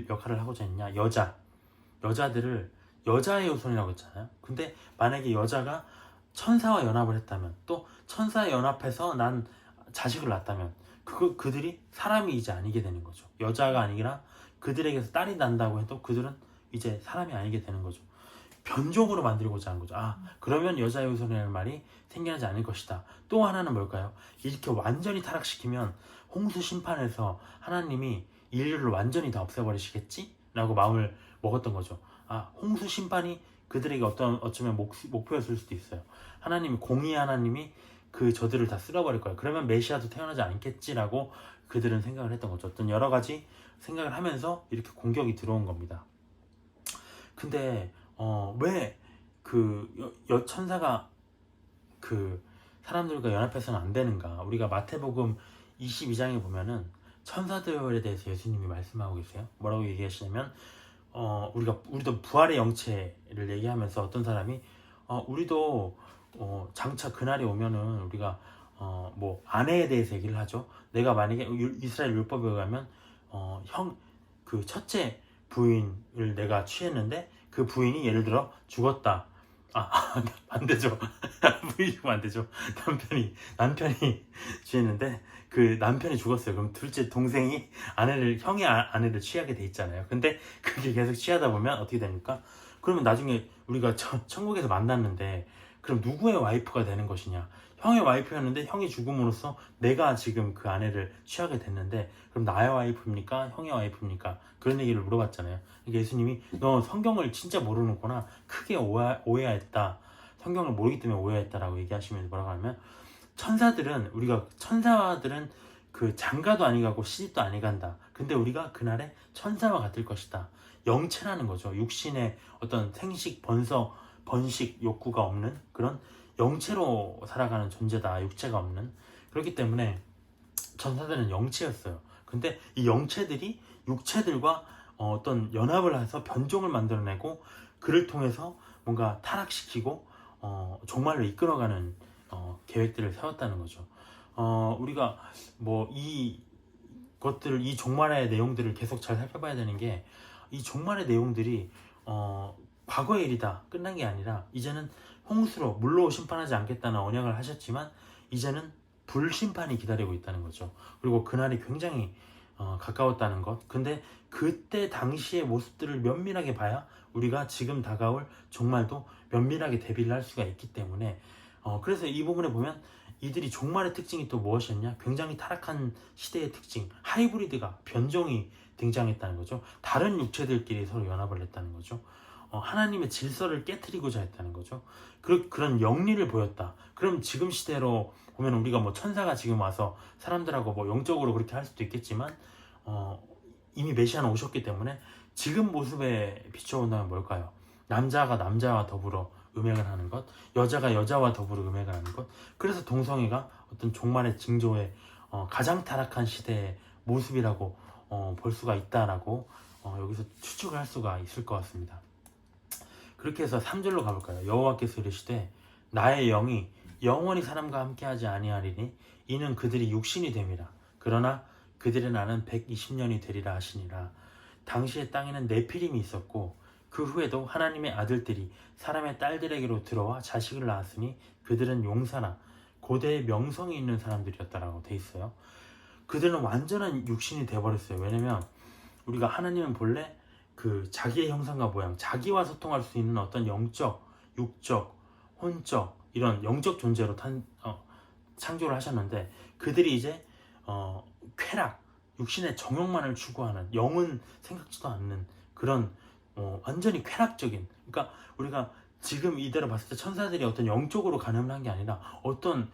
Speaker 1: 역할을 하고자 했냐. 여자들을 여자의 후손이라고 했잖아요. 근데 만약에 여자가 천사와 연합을 했다면, 또 천사와 연합해서 난 자식을 낳았다면, 그들이 사람이 이제 아니게 되는 거죠. 여자가 아니라 그들에게서 딸이 난다고 해도 그들은 이제 사람이 아니게 되는 거죠. 변종으로 만들고자 한 거죠. 그러면 여자의 후손이라는 말이 생겨나지 않을 것이다. 또 하나는 뭘까요? 이렇게 완전히 타락시키면 홍수 심판에서 하나님이 인류를 완전히 다 없애버리시겠지? 라고 마음을 먹었던 거죠. 홍수 심판이 그들에게 어쩌면 목표였을 수도 있어요. 하나님이, 공의의 하나님이 저들을 다 쓸어버릴 거야. 그러면 메시아도 태어나지 않겠지라고 그들은 생각을 했던 거죠. 어떤 여러 가지 생각을 하면서 이렇게 공격이 들어온 겁니다. 근데 왜 천사가 사람들과 연합해서는 안 되는가? 우리가 마태복음 22장에 보면은 천사들에 대해서 예수님이 말씀하고 계세요. 뭐라고 얘기하시냐면 우리도 부활의 영체를 얘기하면서 어떤 사람이 우리도 장차 그날이 오면은 우리가 뭐 아내에 대해서 얘기를 하죠. 내가 만약에 이스라엘 율법에 의하면 첫째 부인을 내가 취했는데 그 부인이 예를 들어 죽었다. 안 되죠. 부인이면 안 되죠. 남편이 취했는데 그 남편이 죽었어요. 그럼 둘째 동생이 형의 아내를 취하게 돼 있잖아요. 근데 그게 계속 취하다 보면 어떻게 됩니까? 그러면 나중에 우리가 천국에서 만났는데 그럼 누구의 와이프가 되는 것이냐? 형의 와이프였는데 형이 죽음으로써 내가 지금 그 아내를 취하게 됐는데 그럼 나의 와이프입니까? 형의 와이프입니까? 그런 얘기를 물어봤잖아요. 그러니까 예수님이 너 성경을 진짜 모르는구나. 크게 오해했다. 성경을 모르기 때문에 오해했다라고 얘기하시면서 뭐라고 하냐면 천사들은 그 장가도 아니가고 시집도 아니간다. 근데 우리가 그날에 천사와 같을 것이다. 영체라는 거죠. 육신의 어떤 생식, 번식 욕구가 없는 그런 영체로 살아가는 존재다. 육체가 없는. 그렇기 때문에 천사들은 영체였어요. 근데 이 영체들이 육체들과 어떤 연합을 해서 변종을 만들어내고 그를 통해서 뭔가 타락시키고 종말로 이끌어가는 계획들을 세웠다는 거죠. 우리가 뭐 이 종말의 내용들을 계속 잘 살펴봐야 되는 게, 이 종말의 내용들이 과거의 일이다 끝난 게 아니라 이제는 홍수로 물로 심판하지 않겠다는 언약을 하셨지만 이제는 불심판이 기다리고 있다는 거죠. 그리고 그날이 굉장히 가까웠다는 것. 근데 그때 당시의 모습들을 면밀하게 봐야 우리가 지금 다가올 종말도 면밀하게 대비를 할 수가 있기 때문에 그래서 이 부분에 보면 이들이 종말의 특징이 또 무엇이었냐? 굉장히 타락한 시대의 특징, 하이브리드가, 변종이 등장했다는 거죠. 다른 육체들끼리 서로 연합을 했다는 거죠. 하나님의 질서를 깨트리고자 했다는 거죠. 그런 영리를 보였다. 그럼 지금 시대로 보면 우리가 뭐 천사가 지금 와서 사람들하고 뭐 영적으로 그렇게 할 수도 있겠지만 이미 메시아는 오셨기 때문에 지금 모습에 비춰본다면 뭘까요? 남자가 남자와 더불어 음행을 하는 것, 여자가 여자와 더불어 음행을 하는 것. 그래서 동성애가 어떤 종말의 징조의 가장 타락한 시대의 모습이라고 볼 수가 있다라고 여기서 추측을 할 수가 있을 것 같습니다. 그렇게 해서 3절로 가볼까요? 여호와께서 이르시되 나의 영이 영원히 사람과 함께하지 아니하리니 이는 그들이 육신이 됨이라. 그러나 그들의 나는 120년이 되리라 하시니라. 당시의 땅에는 네피림이 있었고 그 후에도 하나님의 아들들이 사람의 딸들에게로 들어와 자식을 낳았으니 그들은 용사나 고대의 명성이 있는 사람들이었다라고 돼 있어요. 그들은 완전한 육신이 돼버렸어요. 왜냐면 우리가 하나님은 본래 자기의 형상과 모양, 자기와 소통할 수 있는 어떤 영적, 육적, 혼적 이런 영적 존재로 창조를 하셨는데 그들이 이제 쾌락, 육신의 정욕만을 추구하는, 영은 생각지도 않는 그런 완전히 쾌락적인, 그러니까 우리가 지금 이대로 봤을 때 천사들이 어떤 영적으로 가늠을 한 게 아니라 어떤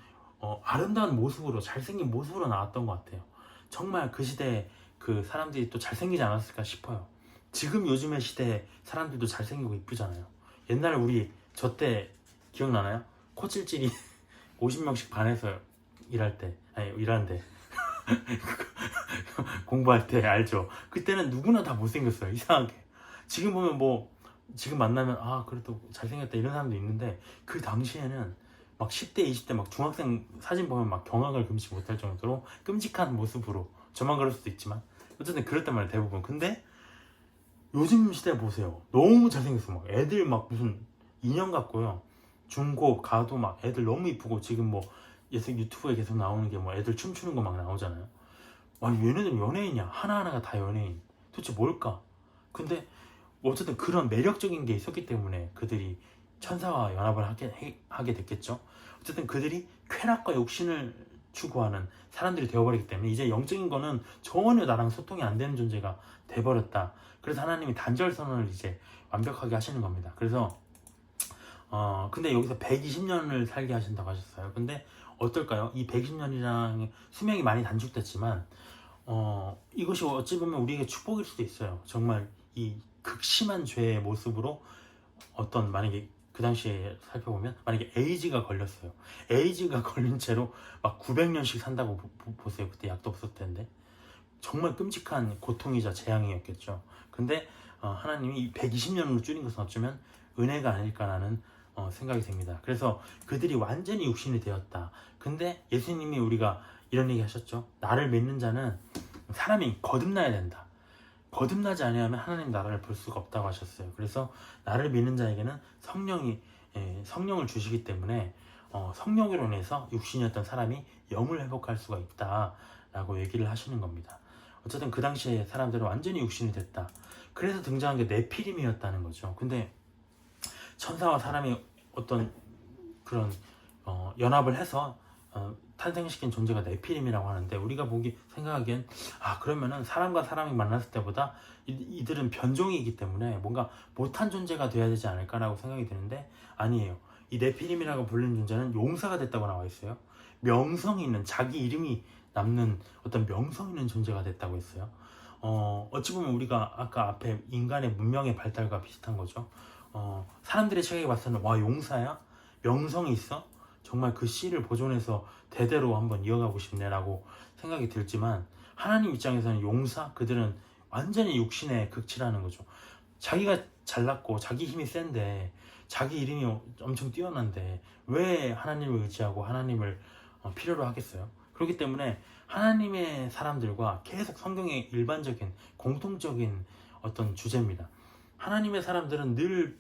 Speaker 1: 아름다운 모습으로, 잘생긴 모습으로 나왔던 것 같아요. 정말 그 시대에 그 사람들이 또 잘생기지 않았을까 싶어요. 지금 요즘의 시대에 사람들도 잘생기고 이쁘잖아요. 옛날에 우리 저 때 기억나나요? 코찔찔이 50명씩 반에서 일하는데 공부할 때 알죠? 그때는 누구나 다 못생겼어요. 이상하게. 지금 보면 지금 만나면 그래도 잘생겼다 이런 사람도 있는데 그 당시에는 막 10대 20대 막 중학생 사진 보면 막 경악을 금치 못할 정도로 끔찍한 모습으로, 저만 그럴 수도 있지만 어쨌든 그랬단 말이에요 대부분. 근데 요즘 시대 보세요. 너무 잘생겼어. 막 애들 막 무슨 인형 같고요. 중고 가도 막 애들 너무 이쁘고, 지금 뭐 예색 유튜브에 계속 나오는 게 뭐 애들 춤추는 거 막 나오잖아요. 와, 얘네들 연예인이야. 하나하나가 다 연예인. 도대체 뭘까? 근데 어쨌든 그런 매력적인 게 있었기 때문에 그들이 천사와 연합을 하게 됐겠죠. 어쨌든 그들이 쾌락과 욕심을 추구하는 사람들이 되어버리기 때문에 이제 영적인 거는 전혀 나랑 소통이 안 되는 존재가 돼버렸다. 그래서 하나님이 단절 선언을 이제 완벽하게 하시는 겁니다. 그래서 근데 여기서 120년을 살게 하신다고 하셨어요. 근데 어떨까요? 이 120년이랑 수명이 많이 단축됐지만 이것이 어찌 보면 우리에게 축복일 수도 있어요. 정말 이 극심한 죄의 모습으로 어떤, 만약에 그 당시에 살펴보면 만약에 에이즈가 걸렸어요. 에이즈가 걸린 채로 막 900년씩 산다고 보세요. 그때 약도 없었을 텐데 정말 끔찍한 고통이자 재앙이었겠죠. 근데 하나님이 이 120년으로 줄인 것은 어쩌면 은혜가 아닐까라는 생각이 듭니다. 그래서 그들이 완전히 육신이 되었다. 근데 예수님이, 우리가 이런 얘기 하셨죠. 나를 믿는 자는 사람이 거듭나야 된다. 거듭나지 아니하면 하나님 나라를 볼 수가 없다고 하셨어요. 그래서 나를 믿는 자에게는 성령을 주시기 때문에 성령으로 인해서 육신이었던 사람이 영을 회복할 수가 있다라고 얘기를 하시는 겁니다. 어쨌든 그 당시에 사람들은 완전히 육신이 됐다. 그래서 등장한 게 네피림이었다는 거죠. 근데 천사와 사람이 어떤 그런 연합을 해서 탄생시킨 존재가 네피림이라고 하는데, 우리가 생각하기엔 그러면은 사람과 사람이 만났을 때보다 이들은 변종이기 때문에 뭔가 못한 존재가 돼야 되지 않을까라고 생각이 드는데, 아니에요. 이 네피림이라고 불리는 존재는 용사가 됐다고 나와 있어요. 명성 있는, 자기 이름이 남는 어떤 명성 있는 존재가 됐다고 했어요. 어찌 보면 우리가 아까 앞에 인간의 문명의 발달과 비슷한 거죠. 사람들의 시각에 봤을 때는 와, 용사야? 명성이 있어? 정말 그 씨를 보존해서 대대로 한번 이어가고 싶네라고 생각이 들지만, 하나님 입장에서는 용사? 그들은 완전히 육신의 극치라는 거죠. 자기가 잘났고 자기 힘이 센데, 자기 이름이 엄청 뛰어난데 왜 하나님을 의지하고 하나님을 필요로 하겠어요? 그렇기 때문에 하나님의 사람들과 계속 성경의 일반적인 공통적인 어떤 주제입니다. 하나님의 사람들은 늘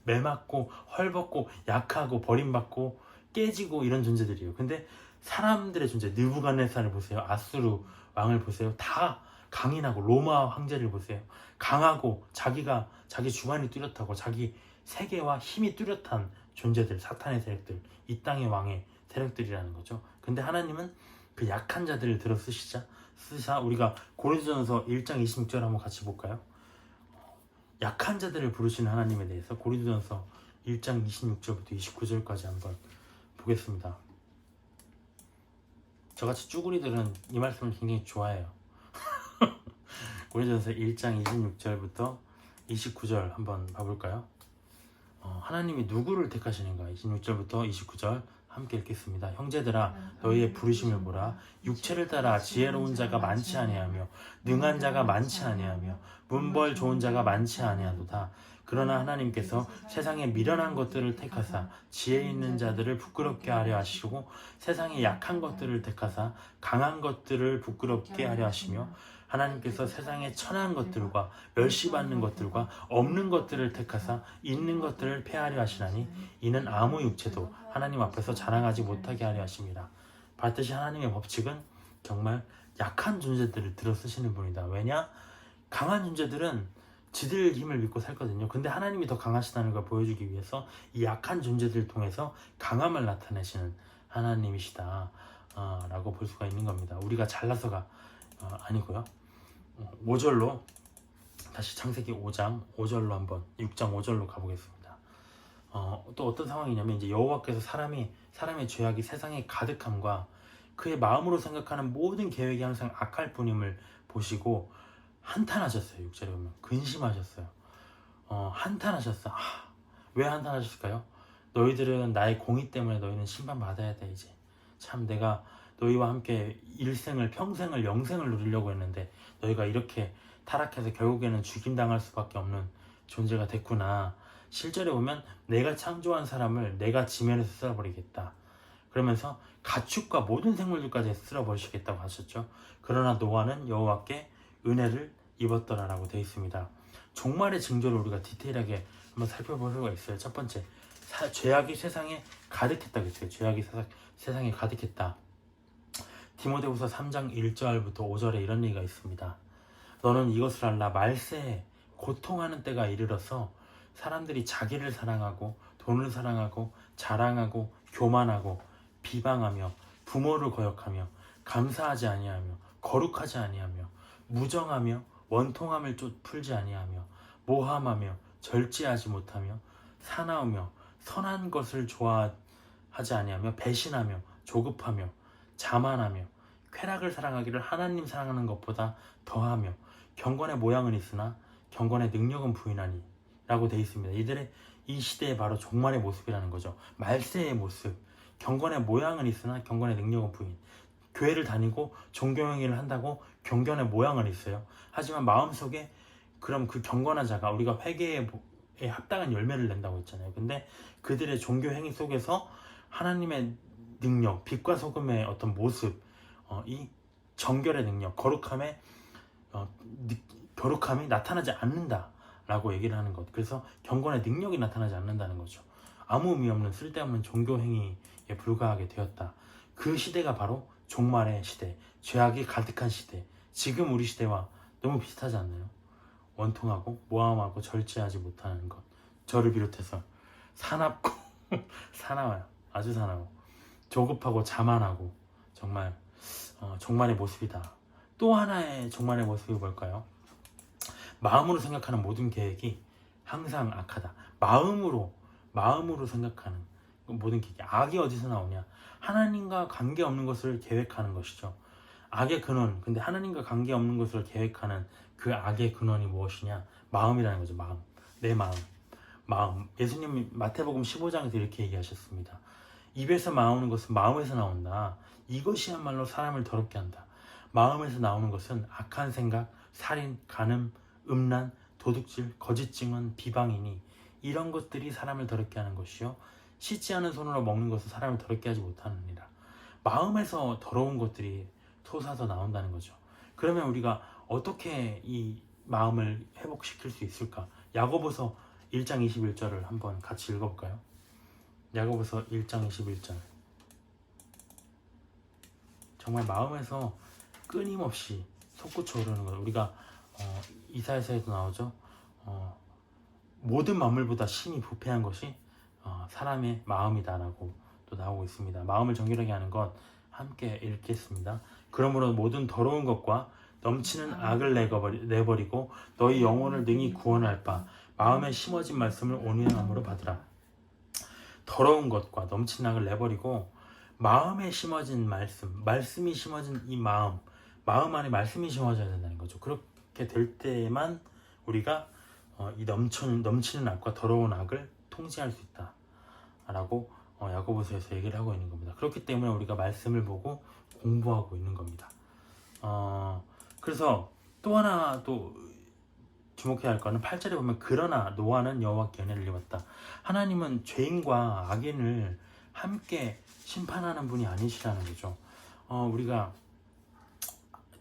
Speaker 1: 매맞고 헐벗고 약하고 버림받고 깨지고 이런 존재들이에요. 근데 사람들의 존재, 느부갓네살을 보세요. 아수르 왕을 보세요. 다 강인하고, 로마 황제를 보세요. 강하고 자기 주관이 뚜렷하고 자기 세계와 힘이 뚜렷한 존재들, 사탄의 세력들, 이 땅의 왕의 세력들이라는 거죠. 근데 하나님은 그 약한 자들을 들어 쓰시자 우리가 고린도전서 1장 26절 한번 같이 볼까요? 약한 자들을 부르시는 하나님에 대해서 고린도전서 1장 26절부터 29절까지 한번 보겠습니다. 저같이 쭈구리들은 이 말씀을 굉장히 좋아해요. 고린도전서 1장 26절부터 29절 한번 봐볼까요? 하나님이 누구를 택하시는가? 26절부터 29절 함께 읽겠습니다. 형제들아, 너희의 부르심을 보라. 육체를 따라 지혜로운 자가 많지 아니하며 능한 자가 많지 아니하며 문벌 좋은 자가 많지 아니하도다. 그러나 하나님께서 세상에 미련한 것들을 택하사 지혜 있는 자들을 부끄럽게 하려 하시고, 세상에 약한 것들을 택하사 강한 것들을 부끄럽게 하려 하시며, 하나님께서 세상에 천한 것들과 멸시받는 것들과 없는 것들을 택하사 있는 것들을 폐하려 하시나니, 이는 아무 육체도 하나님 앞에서 자랑하지 못하게 하려 하심이라. 반드시 하나님의 법칙은 정말 약한 존재들을 들어 쓰시는 분이다. 왜냐? 강한 존재들은 지들 힘을 믿고 살거든요. 근데 하나님이 더 강하시다는 걸 보여주기 위해서 이 약한 존재들을 통해서 강함을 나타내시는 하나님이시다 라고 볼 수가 있는 겁니다. 우리가 잘나서가 아니고요. 5절로 다시 창세기 5장 5절로 한번 6장 5절로 가보겠습니다. 또 어떤 상황이냐면, 이제 여호와께서 사람의 죄악이 세상에 가득함과 그의 마음으로 생각하는 모든 계획이 항상 악할 뿐임을 보시고 한탄하셨어요. 6절에 보면 근심하셨어요. 한탄하셨어. 왜 한탄하셨을까요? 너희들은 나의 공의 때문에 너희는 심판받아야 돼. 이제 참 내가 너희와 함께 일생을, 평생을, 영생을 누리려고 했는데 너희가 이렇게 타락해서 결국에는 죽임당할 수밖에 없는 존재가 됐구나. 실제로 보면 내가 창조한 사람을 내가 지면에서 쓸어버리겠다. 그러면서 가축과 모든 생물들까지 쓸어버리시겠다고 하셨죠. 그러나 노아는 여호와께 은혜를 입었더라라고 되어 있습니다. 종말의 징조를 우리가 디테일하게 한번 살펴볼 수가 있어요. 첫 번째, 죄악이 세상에 가득했다 그랬어요. 죄악이 세상에 가득했다. 디모데후서 3장 1절부터 5절에 이런 얘기가 있습니다. 너는 이것을 알라. 말세에 고통하는 때가 이르러서 사람들이 자기를 사랑하고 돈을 사랑하고 자랑하고 교만하고 비방하며 부모를 거역하며 감사하지 아니하며 거룩하지 아니하며 무정하며 원통함을 풀지 아니하며 모함하며 절제하지 못하며 사나우며 선한 것을 좋아하지 아니하며 배신하며 조급하며 자만하며 쾌락을 사랑하기를 하나님 사랑하는 것보다 더하며 경건의 모양은 있으나 경건의 능력은 부인하니 라고 되어 있습니다. 이들의 이 시대의 바로 종말의 모습이라는 거죠. 말세의 모습. 경건의 모양은 있으나 경건의 능력은 부인. 교회를 다니고 종교행위를 한다고 경건의 모양은 있어요. 하지만 마음속에 그럼 그 경건한 자가 우리가 회개에 합당한 열매를 낸다고 했잖아요. 근데 그들의 종교행위 속에서 하나님의 능력, 빛과 소금의 어떤 모습, 이 정결의 능력, 거룩함이 나타나지 않는다라고 얘기를 하는 것. 그래서 경건의 능력이 나타나지 않는다는 거죠. 아무 의미 없는 쓸데없는 종교행위에 불과하게 되었다. 그 시대가 바로 종말의 시대, 죄악이 가득한 시대. 지금 우리 시대와 너무 비슷하지 않나요? 원통하고 모함하고 절제하지 못하는 것. 저를 비롯해서 사납고 사나워요. 아주 사나워. 조급하고 자만하고 정말 종말의 모습이다. 또 하나의 종말의 모습이 뭘까요? 마음으로 생각하는 모든 계획이 항상 악하다. 마음으로 생각하는 모든 계획. 악이 어디서 나오냐? 하나님과 관계없는 것을 계획하는 것이죠. 악의 근원. 근데 하나님과 관계없는 것을 계획하는 그 악의 근원이 무엇이냐? 마음이라는 거죠. 마음. 내 마음. 예수님이 마태복음 15장에서 이렇게 얘기하셨습니다. 입에서 나오는 것은 마음에서 나온다. 이것이야말로 사람을 더럽게 한다. 마음에서 나오는 것은 악한 생각, 살인, 간음, 음란, 도둑질, 거짓 증언, 비방이니 이런 것들이 사람을 더럽게 하는 것이요 씻지 않은 손으로 먹는 것은 사람을 더럽게 하지 못하느니라. 마음에서 더러운 것들이 솟아서 나온다는 거죠. 그러면 우리가 어떻게 이 마음을 회복시킬 수 있을까? 야고보서 1장 21절을 한번 같이 읽어볼까요? 야고보서 1장 21절. 정말 마음에서 끊임없이 솟구쳐 오르는 것. 우리가 이사야서에도 나오죠. 모든 만물보다 심히 부패한 것이 사람의 마음이다라고 또 나오고 있습니다. 마음을 정결하게 하는 것 함께 읽겠습니다. 그러므로 모든 더러운 것과 넘치는 악을 내버리고 너희 영혼을 능히 구원할 바 마음에 심어진 말씀을 온유함으로 받으라. 더러운 것과 넘치는 악을 내버리고 마음에 심어진 말씀이 심어진 이 마음 안에 말씀이 심어져야 된다는 거죠. 그렇게 될 때만 우리가 이 넘치는 악과 더러운 악을 통제할 수 있다라고 야고보서에서 얘기를 하고 있는 겁니다. 그렇기 때문에 우리가 말씀을 보고 공부하고 있는 겁니다. 그래서 또 하나 또 주목해야 할 거는 8절에 보면 그러나 노아는 여호와께 은혜를 입었다. 하나님은 죄인과 악인을 함께 심판하는 분이 아니시라는 거죠. 우리가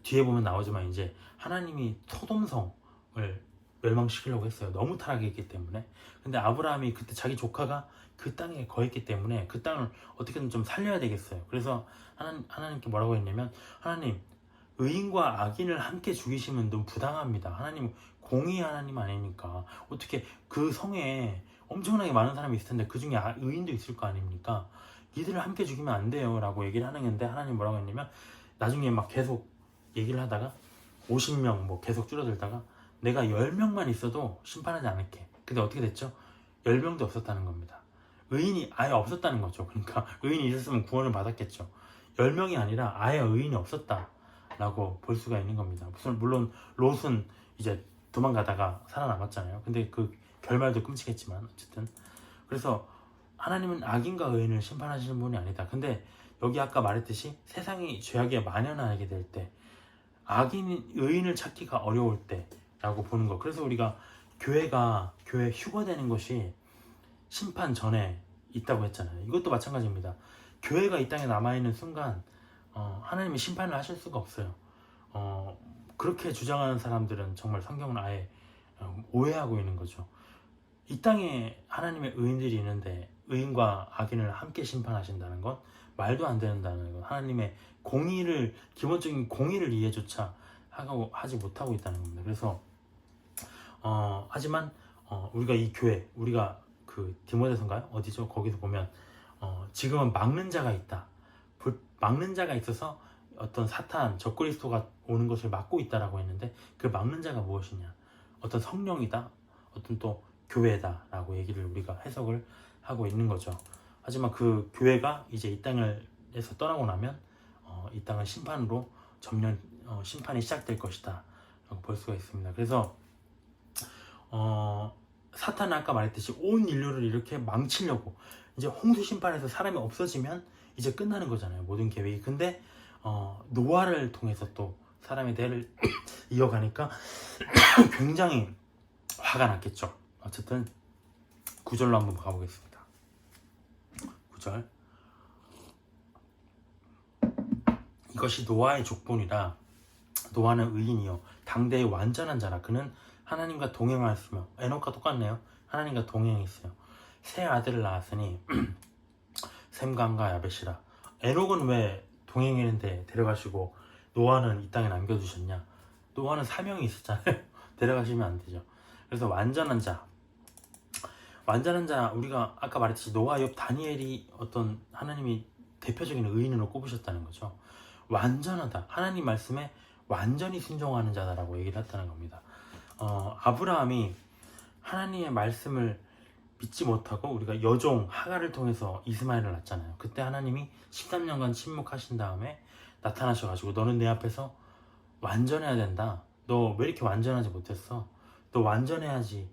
Speaker 1: 뒤에 보면 나오지만 이제 하나님이 소돔성을 멸망시키려고 했어요. 너무 타락했기 때문에. 근데 아브라함이 그때 자기 조카가 그 땅에 거했기 때문에 그 땅을 어떻게든 좀 살려야 되겠어요. 그래서 하나님께 뭐라고 했냐면 하나님 의인과 악인을 함께 죽이시면 너무 부당합니다. 하나님 공의 하나님 아닙니까? 어떻게 그 성에 엄청나게 많은 사람이 있을 텐데 그 중에 의인도 있을 거 아닙니까? 니들을 함께 죽이면 안 돼요 라고 얘기를 하는 건데 하나님 뭐라고 했냐면 나중에 막 계속 얘기를 하다가 50명 뭐 계속 줄어들다가 내가 10명만 있어도 심판하지 않을게. 근데 어떻게 됐죠? 10명도 없었다는 겁니다. 의인이 아예 없었다는 거죠. 그러니까 의인이 있었으면 구원을 받았겠죠. 10명이 아니라 아예 의인이 없었다라고 볼 수가 있는 겁니다. 물론 롯은 이제 도망가다가 살아남았잖아요. 근데 그 결말도 끔찍했지만 어쨌든 그래서 하나님은 악인과 의인을 심판하시는 분이 아니다. 근데 여기 아까 말했듯이 세상이 죄악에 만연하게 될 때 의인을 찾기가 어려울 때라고 보는 거. 그래서 우리가 교회 휴거되는 것이 심판 전에 있다고 했잖아요. 이것도 마찬가지입니다. 교회가 이 땅에 남아있는 순간 하나님이 심판을 하실 수가 없어요. 그렇게 주장하는 사람들은 정말 성경을 아예 오해하고 있는 거죠. 이 땅에 하나님의 의인들이 있는데 의인과 악인을 함께 심판하신다는 건 말도 안 된다는 것. 하나님의 공의를, 기본적인 공의를 이해조차 하지 못하고 있다는 겁니다. 그래서 하지만 우리가 이 교회, 우리가 그 디모데서인가요? 어디죠? 거기서 보면 지금은 막는 자가 있다. 막는 자가 있어서 어떤 사탄, 적그리스도가 오는 것을 막고 있다라고 했는데, 그 막는 자가 무엇이냐? 어떤 성령이다, 어떤 또 교회다라고 얘기를 우리가 해석을 하고 있는 거죠. 하지만 그 교회가 이제 이 땅에서 떠나고 나면 이 땅은 심판으로 전면 심판이 시작될 것이다 라고 볼 수가 있습니다. 그래서 사탄은 아까 말했듯이 온 인류를 이렇게 망치려고, 이제 홍수 심판에서 사람이 없어지면 이제 끝나는 거잖아요, 모든 계획이. 근데 노아를 통해서 또 사람의 대를 이어가니까 굉장히 화가 났겠죠. 어쨌든 9절로 한번 가보겠습니다. 9절. 이것이 노아의 족본이라. 노아는 의인이요 당대의 완전한 자라. 그는 하나님과 동행하였으며, 에녹과 똑같네요. 하나님과 동행했어요. 세 아들을 낳았으니 셈감과 야벳이라. 에녹은 왜 동행했는데 데려가시고 노아는 이 땅에 남겨두셨냐? 노아는 사명이 있었잖아요. 데려가시면 안 되죠. 그래서 완전한 자, 우리가 아까 말했듯이 노아, 욥, 다니엘이 어떤 하나님이 대표적인 의인으로 꼽으셨다는 거죠. 완전하다, 하나님 말씀에 완전히 순종하는 자다라고 얘기를 했다는 겁니다. 아브라함이 하나님의 말씀을 믿지 못하고 우리가 여종 하갈을 통해서 이스마엘을 낳잖아요. 그때 하나님이 13년간 침묵하신 다음에 나타나셔가지고, 너는 내 앞에서 완전해야 된다. 너 왜 이렇게 완전하지 못했어? 너 완전해야지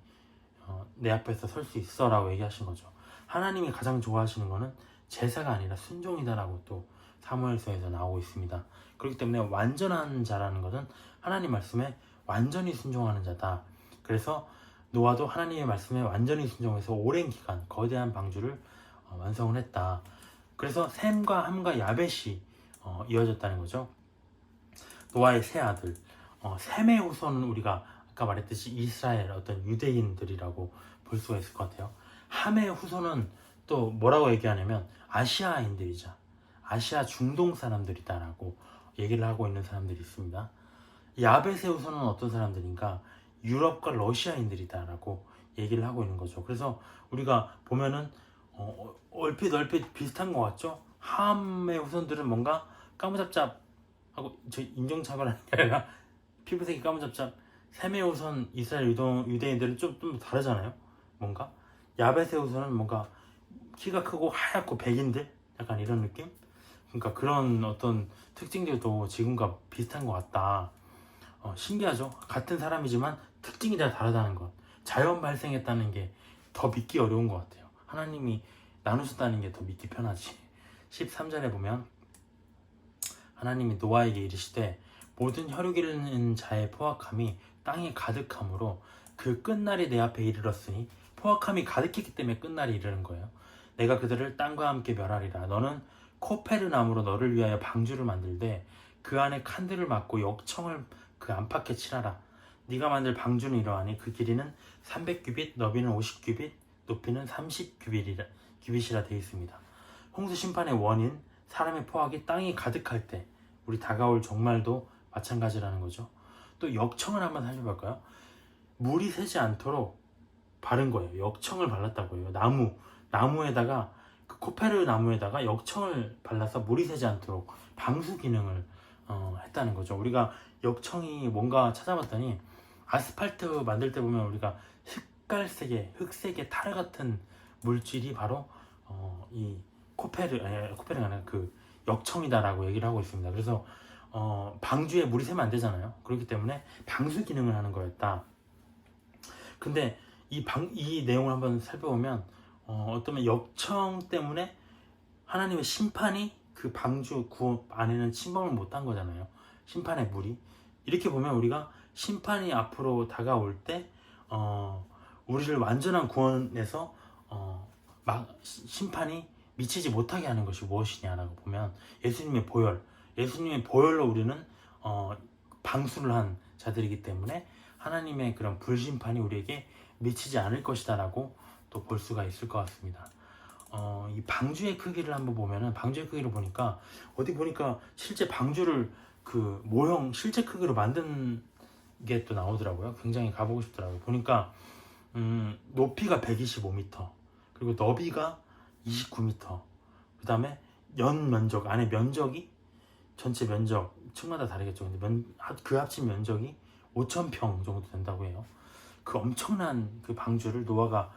Speaker 1: 내 앞에서 설 수 있어 라고 얘기하신 거죠. 하나님이 가장 좋아하시는 거는 제사가 아니라 순종이다라고 또 사무엘서에서 나오고 있습니다. 그렇기 때문에 완전한 자라는 것은 하나님 말씀에 완전히 순종하는 자다. 그래서 노아도 하나님의 말씀에 완전히 순종해서 오랜 기간 거대한 방주를 완성을 했다. 그래서 셈과 함과 야벳이 이어졌다는 거죠. 노아의 세 아들, 셈의 후손은 우리가 아까 말했듯이 이스라엘, 어떤 유대인들이라고 볼 수가 있을 것 같아요. 함의 후손은 또 뭐라고 얘기하냐면 아시아인들이자 아시아 중동 사람들이다라고 얘기를 하고 있는 사람들이 있습니다. 야벳의 후손은 어떤 사람들인가? 유럽과 러시아인들이다라고 얘기를 하고 있는 거죠. 그래서 우리가 보면은 얼핏 비슷한 것 같죠? 함의 후손들은 뭔가 까무잡잡하고, 저 인종차별하는 게 아니라 피부색이 까무잡잡. 셈의 후손 이스라엘 유대인들은 좀 다르잖아요. 뭔가 야벳의 후손은 뭔가 키가 크고 하얗고 백인들, 약간 이런 느낌? 그러니까 그런 어떤 특징들도 지금과 비슷한 것 같다. 신기하죠? 같은 사람이지만 특징이 다 다르다는 것. 자연 발생했다는 게 더 믿기 어려운 것 같아요. 하나님이 나누셨다는 게 더 믿기 편하지. 13절에 보면 하나님이 노아에게 이르시되 모든 혈육 있는 자의 포악함이 땅에 가득함으로 그 끝날이 내 앞에 이르렀으니, 포악함이 가득했기 때문에 끝날이 이르는 거예요. 내가 그들을 땅과 함께 멸하리라. 너는 코페르 나무로 너를 위하여 방주를 만들되 그 안에 칸들을 막고 역청을 그 안팎에 칠하라. 네가 만들 방주는 이러하니 그 길이는 300규빗, 너비는 50규빗, 높이는 30규빗이라 되어 있습니다. 홍수 심판의 원인, 사람의 포악이 땅이 가득할 때 우리 다가올 종말도 마찬가지라는 거죠. 또 역청을 한번 살펴볼까요? 물이 새지 않도록 바른 거예요. 역청을 발랐다고 해요. 나무에다가, 그 코페르 나무에다가 역청을 발라서 물이 새지 않도록 방수 기능을 했다는 거죠. 우리가 역청이 뭔가 찾아봤더니, 아스팔트 만들 때 보면 우리가 흑색의 타르 같은 물질이 바로 이 코페르가 아니라 그 역청이다라고 얘기를 하고 있습니다. 그래서 방주에 물이 새면 안 되잖아요. 그렇기 때문에 방수 기능을 하는 거였다. 근데 이 내용을 한번 살펴보면 어쩌면 역청 때문에 하나님의 심판이 그 방주 안에는 침범을 못한 거잖아요. 심판의 물이. 이렇게 보면 우리가 심판이 앞으로 다가올 때 우리를 완전한 구원에서 심판이 미치지 못하게 하는 것이 무엇이냐라고 보면 예수님의 보혈로 우리는 방수를 한 자들이기 때문에 하나님의 그런 불심판이 우리에게 미치지 않을 것이다 라고 또 볼 수가 있을 것 같습니다. 이 방주의 크기를 한번 보면은, 방주의 크기를 보니까 어디 보니까 실제 방주를 그 모형 실제 크기로 만든 게 또 나오더라고요. 굉장히 가보고 싶더라고요. 보니까 높이가 125m, 그리고 너비가 29m, 그 다음에 연 면적, 안에 면적이 전체 면적 층마다 다르겠죠. 근데 그 합친 면적이 5,000평 정도 된다고 해요. 그 엄청난 그 방주를 노아가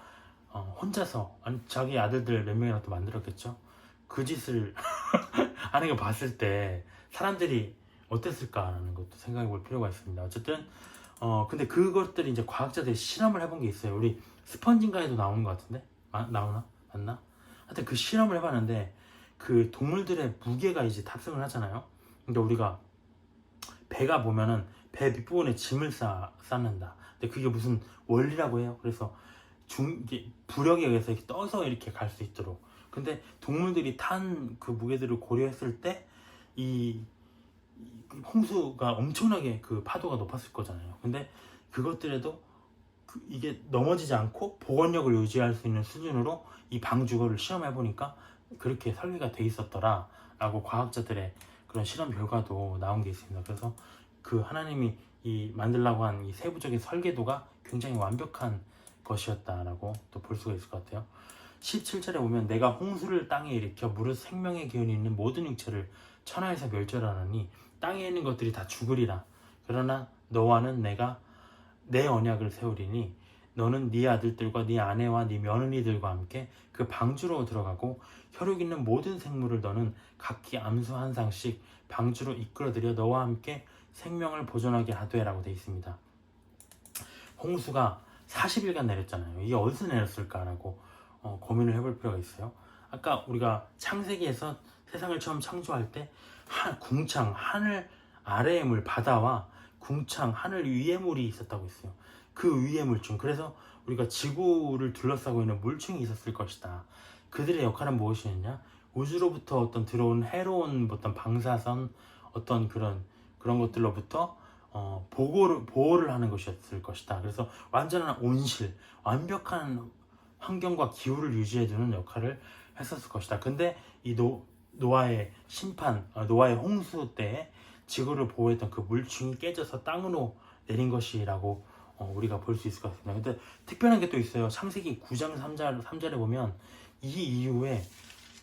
Speaker 1: 혼자서, 아니 자기 아들들 몇 명이나 또 만들었겠죠. 그 짓을 하는 거 봤을 때 사람들이 어땠을까라는 것도 생각해 볼 필요가 있습니다. 어쨌든 근데 그것들이 이제 과학자들이 실험을 해본 게 있어요. 우리 스펀지인가에도 나오는 것 같은데, 나오나? 맞나? 하여튼 그 실험을 해봤는데, 그 동물들의 무게가 이제 탑승을 하잖아요. 근데 우리가 배가 보면은 배 밑부분에 짐을 쌓는다. 근데 그게 무슨 원리라고 해요. 그래서 이게 부력에 의해서 이렇게 떠서 이렇게 갈 수 있도록. 근데 동물들이 탄 그 무게들을 고려했을 때 이 홍수가 엄청나게 그 파도가 높았을 거잖아요. 근데 그것들에도 이게 넘어지지 않고 복원력을 유지할 수 있는 수준으로 이 방주거를 시험해 보니까 그렇게 설계가 돼 있었더라 라고 과학자들의 그런 실험 결과도 나온 게 있습니다. 그래서 그 하나님이 이 만들라고 한 이 세부적인 설계도가 굉장히 완벽한 것이었다라고 또 볼 수가 있을 것 같아요. 17절에 보면 내가 홍수를 땅에 일으켜 무릇 생명의 기운이 있는 모든 육체를 천하에서 멸절하느니 땅에 있는 것들이 다 죽으리라. 그러나 너와는 내가 내 언약을 세우리니 너는 네 아들들과 네 아내와 네 며느리들과 함께 그 방주로 들어가고 혈육 있는 모든 생물을 너는 각기 암수 한 쌍씩 방주로 이끌어들여 너와 함께 생명을 보존하게 하되라고 되어 있습니다. 홍수가 40일간 내렸잖아요. 이게 어디서 내렸을까라고 고민을 해볼 필요가 있어요. 아까 우리가 창세기에서 세상을 처음 창조할 때 궁창, 하늘 아래의 물, 바다와 궁창, 하늘 위의 물이 있었다고 했어요. 그 위의 물층, 그래서 우리가 지구를 둘러싸고 있는 물층이 있었을 것이다. 그들의 역할은 무엇이었냐? 우주로부터 어떤 들어온 해로운 어떤 방사선, 어떤 그런 것들로부터 보호를 하는 것이었을 것이다. 그래서 완전한 온실, 완벽한 환경과 기후를 유지해주는 역할을 했었을 것이다. 근데 이 노아의 심판, 노아의 홍수 때에 지구를 보호했던 그 물층이 깨져서 땅으로 내린 것이라고 우리가 볼 수 있을 것 같습니다. 근데 특별한 게 또 있어요. 창세기 9장 3절에 보면 이 이후에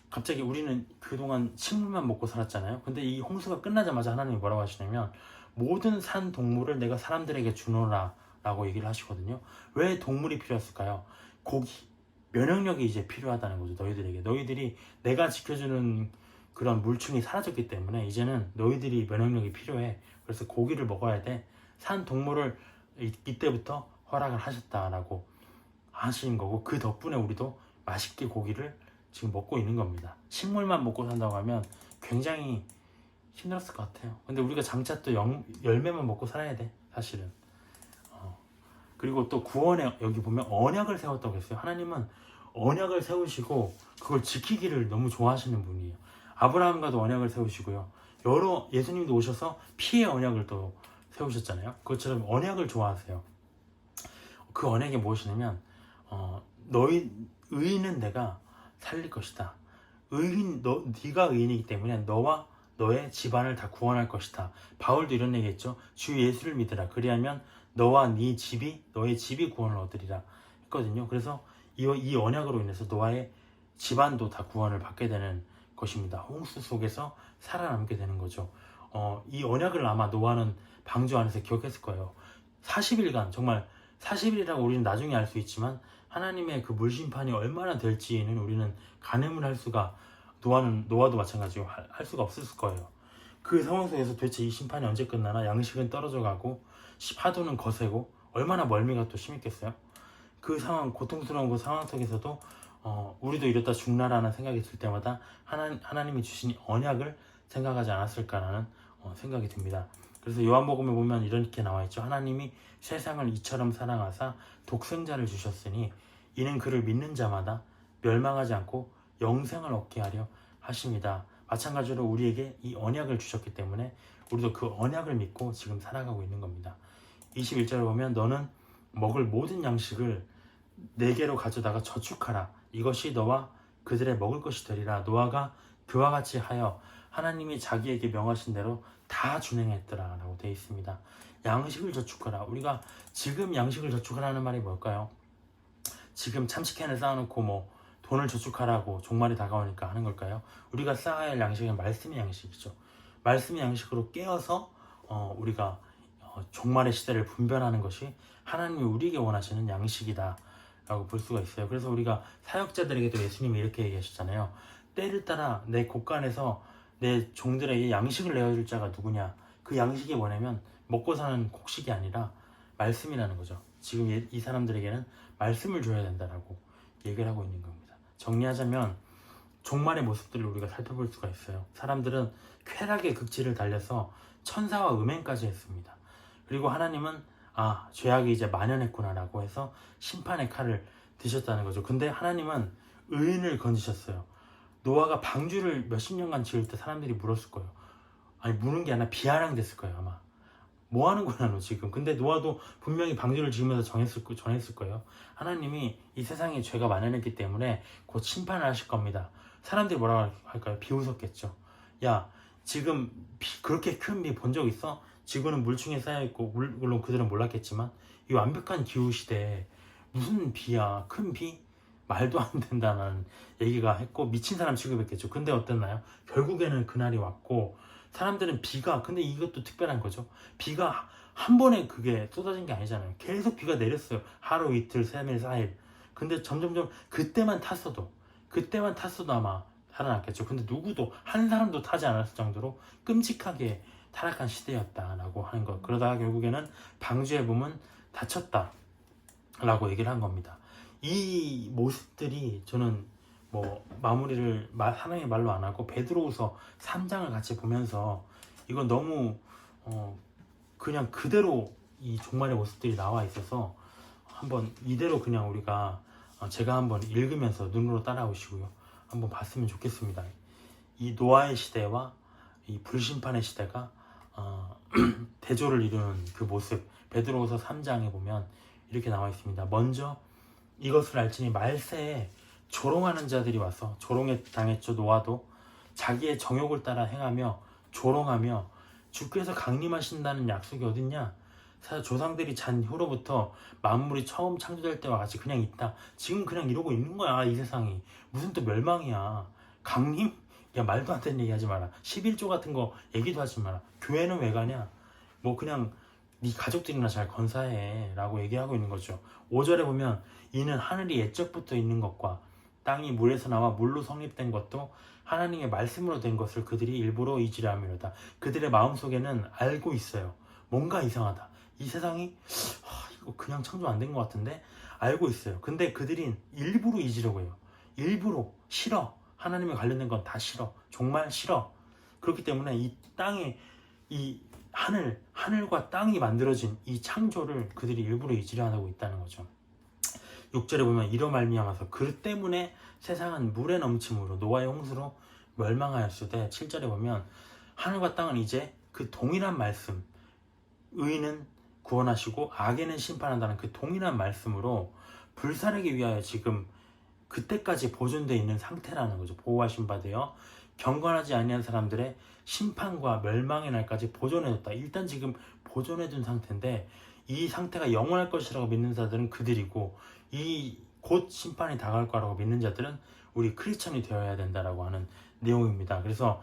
Speaker 1: 갑자기 우리는 그동안 식물만 먹고 살았잖아요. 근데 이 홍수가 끝나자마자 하나님이 뭐라고 하시냐면 모든 산 동물을 내가 사람들에게 주노라 라고 얘기를 하시거든요. 왜 동물이 필요했을까요? 고기, 면역력이 이제 필요하다는 거죠. 너희들에게. 너희들이 내가 지켜주는 그런 물충이 사라졌기 때문에 이제는 너희들이 면역력이 필요해. 그래서 고기를 먹어야 돼. 산 동물을 이때부터 허락을 하셨다라고 하시는 거고, 그 덕분에 우리도 맛있게 고기를 지금 먹고 있는 겁니다. 식물만 먹고 산다고 하면 굉장히 힘들었을 것 같아요. 근데 우리가 장차 또 열매만 먹고 살아야 돼, 사실은. 그리고 또 구원에 여기 보면 언약을 세웠다고 했어요. 하나님은 언약을 세우시고 그걸 지키기를 너무 좋아하시는 분이에요. 아브라함과도 언약을 세우시고요. 여러 예수님도 오셔서 피의 언약을 또 세우셨잖아요. 그것처럼 언약을 좋아하세요. 그 언약이 무엇이냐면 너희 의인은 내가 살릴 것이다. 네가 의인이기 때문에 너와 너의 집안을 다 구원할 것이다. 바울도 이런 얘기했죠. 주 예수를 믿으라. 그리하면 너와 네 집이 너의 집이 구원을 얻으리라 했거든요. 그래서 이 언약으로 인해서 노아의 집안도 다 구원을 받게 되는 것입니다. 홍수 속에서 살아남게 되는 거죠. 이 언약을 아마 노아는 방주 안에서 기억했을 거예요. 40일간, 정말 40일이라고 우리는 나중에 알 수 있지만 하나님의 그 물심판이 얼마나 될지는 우리는 가늠을 할 수가, 노아도 마찬가지로 할 수가 없었을 거예요. 그 상황 속에서 도대체 이 심판이 언제 끝나나, 양식은 떨어져 가고 파도는 거세고 얼마나 멀미가 또 심했겠어요. 그 상황, 고통스러운 그 상황 속에서도 우리도 이랬다 죽나라는 생각이 들 때마다 하나님이 주신 언약을 생각하지 않았을까라는 생각이 듭니다. 그래서 요한복음에 보면 이렇게 나와 있죠. 하나님이 세상을 이처럼 사랑하사 독생자를 주셨으니 이는 그를 믿는 자마다 멸망하지 않고 영생을 얻게 하려 하십니다. 마찬가지로 우리에게 이 언약을 주셨기 때문에 우리도 그 언약을 믿고 지금 살아가고 있는 겁니다. 21절에 보면 너는 먹을 모든 양식을 내게로 가져다가 저축하라. 이것이 너와 그들의 먹을 것이 되리라. 노아가 그와 같이 하여 하나님이 자기에게 명하신 대로 다 준행했더라 라고 되어 있습니다. 양식을 저축하라. 우리가 지금 양식을 저축하라는 말이 뭘까요? 지금 참치캔을 쌓아놓고 뭐 돈을 저축하라고 종말이 다가오니까 하는 걸까요? 우리가 쌓아야 할 양식은 말씀의 양식이죠. 말씀의 양식으로 깨어서 우리가 종말의 시대를 분별하는 것이 하나님이 우리에게 원하시는 양식이다 라고 볼 수가 있어요. 그래서 우리가 사역자들에게도 예수님이 이렇게 얘기하셨잖아요. 때를 따라 내 곳간에서 내 종들에게 양식을 내어줄 자가 누구냐. 그 양식이 뭐냐면 먹고 사는 곡식이 아니라 말씀이라는 거죠. 지금 이 사람들에게는 말씀을 줘야 된다라고 얘기를 하고 있는 겁니다. 정리하자면 종말의 모습들을 우리가 살펴볼 수가 있어요. 사람들은 쾌락의 극치를 달려서 천사와 음행까지 했습니다. 그리고 하나님은 죄악이 이제 만연했구나 라고 해서 심판의 칼을 드셨다는 거죠. 근데 하나님은 의인을 건지셨어요. 노아가 방주를 몇십 년간 지을 때 사람들이 물었을 거예요. 아니 무는 게 아니라 비아냥됐을 거예요 아마. 뭐 하는 거야 너 지금. 근데 노아도 분명히 방주를 지으면서 전했을 거예요. 하나님이 이 세상에 죄가 만연했기 때문에 곧 심판을 하실 겁니다. 사람들이 뭐라고 할까요? 비웃었겠죠. 야 지금 그렇게 큰 비 본 적 있어? 지구는 물층에 쌓여있고 물론 그들은 몰랐겠지만 이 완벽한 기후시대에 무슨 비야. 큰 비? 말도 안 된다는 얘기가 했고 미친 사람 취급했겠죠. 근데 어땠나요? 결국에는 그날이 왔고 사람들은 근데 이것도 특별한 거죠. 비가 한 번에 그게 쏟아진 게 아니잖아요. 계속 비가 내렸어요. 하루 이틀 3일 4일. 근데 점점점 그때만 탔어도 아마 살아났겠죠. 근데 누구도 한 사람도 타지 않았을 정도로 끔찍하게 타락한 시대였다라고 하는 것. 그러다가 결국에는 방주의 몸은 다쳤다라고 얘기를 한 겁니다. 이 모습들이 저는 뭐 마무리를 하나의 말로 안 하고 베드로후서 3장을 같이 보면서 이건 너무 그냥 그대로 이 종말의 모습들이 나와 있어서 한번 이대로 그냥 우리가 제가 한번 읽으면서 눈으로 따라오시고요. 한번 봤으면 좋겠습니다. 이 노아의 시대와 이 불심판의 시대가 대조를 이루는 그 모습 베드로후서 3장에 보면 이렇게 나와 있습니다. 먼저 이것을 알지니 말세에 조롱하는 자들이 와서 조롱에 당했죠. 노아도 자기의 정욕을 따라 행하며 조롱하며 주께서 강림하신다는 약속이 어딨냐. 조상들이 잔 후로부터 만물이 처음 창조될 때와 같이 그냥 있다. 지금 그냥 이러고 있는 거야. 이 세상이 무슨 또 멸망이야. 강림? 야 말도 안 되는 얘기 하지 마라. 11조 같은 거 얘기도 하지 마라. 교회는 왜 가냐. 뭐 그냥 네 가족들이나 잘 건사해 라고 얘기하고 있는 거죠. 5절에 보면 이는 하늘이 옛적부터 있는 것과 땅이 물에서 나와 물로 성립된 것도 하나님의 말씀으로 된 것을 그들이 일부러 잊으려함이로다. 그들의 마음속에는 알고 있어요. 뭔가 이상하다. 이 세상이 이거 그냥 창조 안 된 것 같은데 알고 있어요. 근데 그들이 일부러 잊으려고 해요. 일부러 싫어. 하나님에 관련된 건 다 싫어. 정말 싫어. 그렇기 때문에 이 땅에 이 하늘과 땅이 만들어진 이 창조를 그들이 일부러 잊으려 하고 있다는 거죠. 6절에 보면 이로 말미암아서 그 때문에 세상은 물에 넘침으로 노아의 홍수로 멸망하였으되 7절에 보면 하늘과 땅은 이제 그 동일한 말씀 의인은 구원하시고 악에는 심판한다는 그 동일한 말씀으로 불사르기 위하여 지금 그때까지 보존되어 있는 상태라는 거죠. 보호하신 바 되어 경건하지 아니한 사람들의 심판과 멸망의 날까지 보존해뒀다. 일단 지금 보존해둔 상태인데 이 상태가 영원할 것이라고 믿는 자들은 그들이고 이 곧 심판이 다가올 거라고 믿는 자들은 우리 크리스천이 되어야 된다라고 하는 내용입니다. 그래서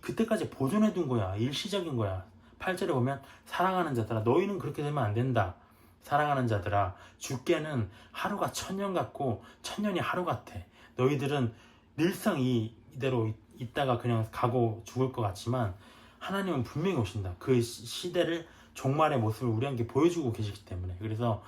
Speaker 1: 그때까지 보존해둔 거야. 일시적인 거야. 8절에 보면 사랑하는 자들아 너희는 그렇게 되면 안 된다. 사랑하는 자들아 주께는 하루가 1000년 같고 1000년이 하루 같아. 너희들은 늘상 이대로 있다가 그냥 가고 죽을 것 같지만 하나님은 분명히 오신다. 그 시대를 종말의 모습을 우리에게 보여주고 계시기 때문에. 그래서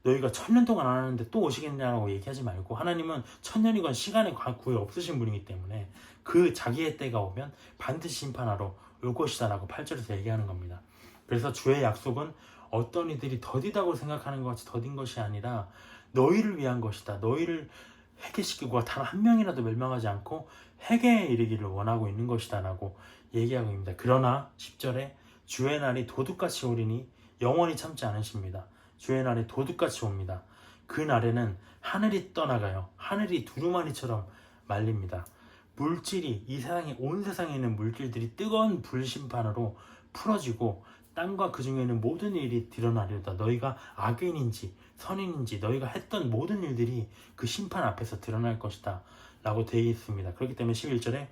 Speaker 1: 너희가 1000년 동안 안 하는데 또 오시겠냐고 얘기하지 말고 하나님은 1000년이건 시간에 구애 없으신 분이기 때문에 그 자기의 때가 오면 반드시 심판하러 올 것이다 라고 8절에서 얘기하는 겁니다. 그래서 주의 약속은 어떤 이들이 더디다고 생각하는 것 같이 더딘 것이 아니라 너희를 위한 것이다. 너희를 회개시키고 단 한 명이라도 멸망하지 않고 회개에 이르기를 원하고 있는 것이다 라고 얘기하고 있습니다. 그러나 10절에 주의 날이 도둑같이 오리니 영원히 참지 않으십니다. 주의 날에 도둑같이 옵니다. 그 날에는 하늘이 떠나가요. 하늘이 두루마리처럼 말립니다. 물질이 이 세상에 온 세상에 있는 물질들이 뜨거운 불심판으로 풀어지고 땅과 그 중에 있는 모든 일이 드러나리로다. 너희가 악인인지 선인인지 너희가 했던 모든 일들이 그 심판 앞에서 드러날 것이다 라고 되어 있습니다. 그렇기 때문에 11절에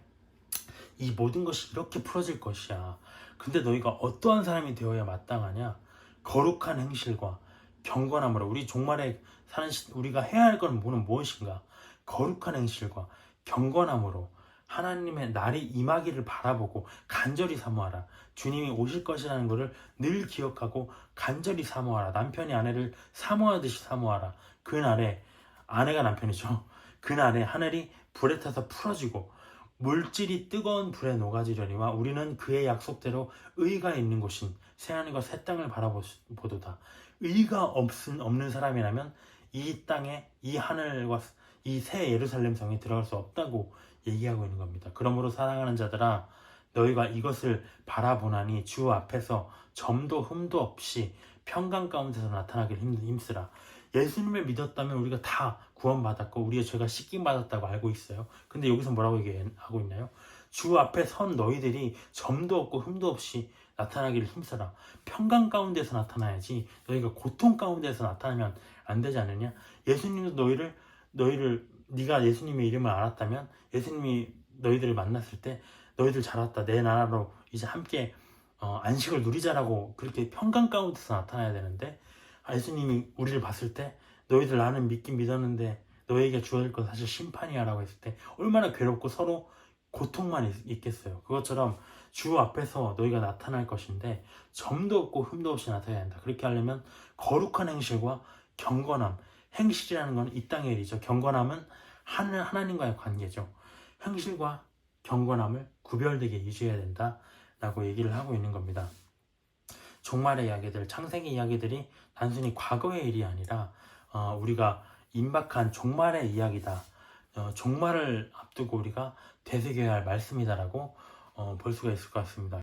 Speaker 1: 이 모든 것이 이렇게 풀어질 것이야. 근데 너희가 어떠한 사람이 되어야 마땅하냐? 거룩한 행실과 경건함으로. 우리 종말에 사는 우리가 해야 할 건 무엇인가? 거룩한 행실과 경건함으로 하나님의 날이 임하기를 바라보고 간절히 사모하라. 주님이 오실 것이라는 것을 늘 기억하고 간절히 사모하라. 남편이 아내를 사모하듯이 사모하라. 그 날에 아내가 남편이죠. 그 날에 하늘이 불에 타서 풀어지고 물질이 뜨거운 불에 녹아지려니와 우리는 그의 약속대로 의가 있는 곳인 새하늘과 새 땅을 바라보도다. 의가 없는 사람이라면 이 땅에 이 하늘과 이 새 예루살렘 성에 들어갈 수 없다고 얘기하고 있는 겁니다. 그러므로 사랑하는 자들아, 너희가 이것을 바라보나니 주 앞에서 점도 흠도 없이 평강 가운데서 나타나기를 힘쓰라. 예수님을 믿었다면 우리가 다 구원받았고 우리의 죄가 씻김받았다고 알고 있어요. 근데 여기서 뭐라고 얘기하고 있나요? 주 앞에 선 너희들이 점도 없고 흠도 없이 나타나기를 힘써라. 평강 가운데서 나타나야지 너희가 고통 가운데서 나타나면 안 되지 않느냐? 예수님도 네가 예수님의 이름을 알았다면 예수님이 너희들을 만났을 때 너희들 잘 왔다, 내 나라로 이제 함께 안식을 누리자라고 그렇게 평강 가운데서 나타나야 되는데, 예수님이 우리를 봤을 때 너희들 나는 믿긴 믿었는데 너희에게 주어질 건 사실 심판이야 라고 했을 때 얼마나 괴롭고 서로 고통만 있겠어요. 그것처럼 주 앞에서 너희가 나타날 것인데 점도 없고 흠도 없이 나타나야 한다. 그렇게 하려면 거룩한 행실과 경건함, 행실이라는 건 이 땅의 일이죠. 경건함은 하나님과의 관계죠. 행실과 경건함을 구별되게 유지해야 된다 라고 얘기를 하고 있는 겁니다. 종말의 이야기들, 창세기 이야기들이 단순히 과거의 일이 아니라 우리가 임박한 종말의 이야기다. 종말을 앞두고 우리가 되새겨야 할 말씀이다라고 볼 수가 있을 것 같습니다.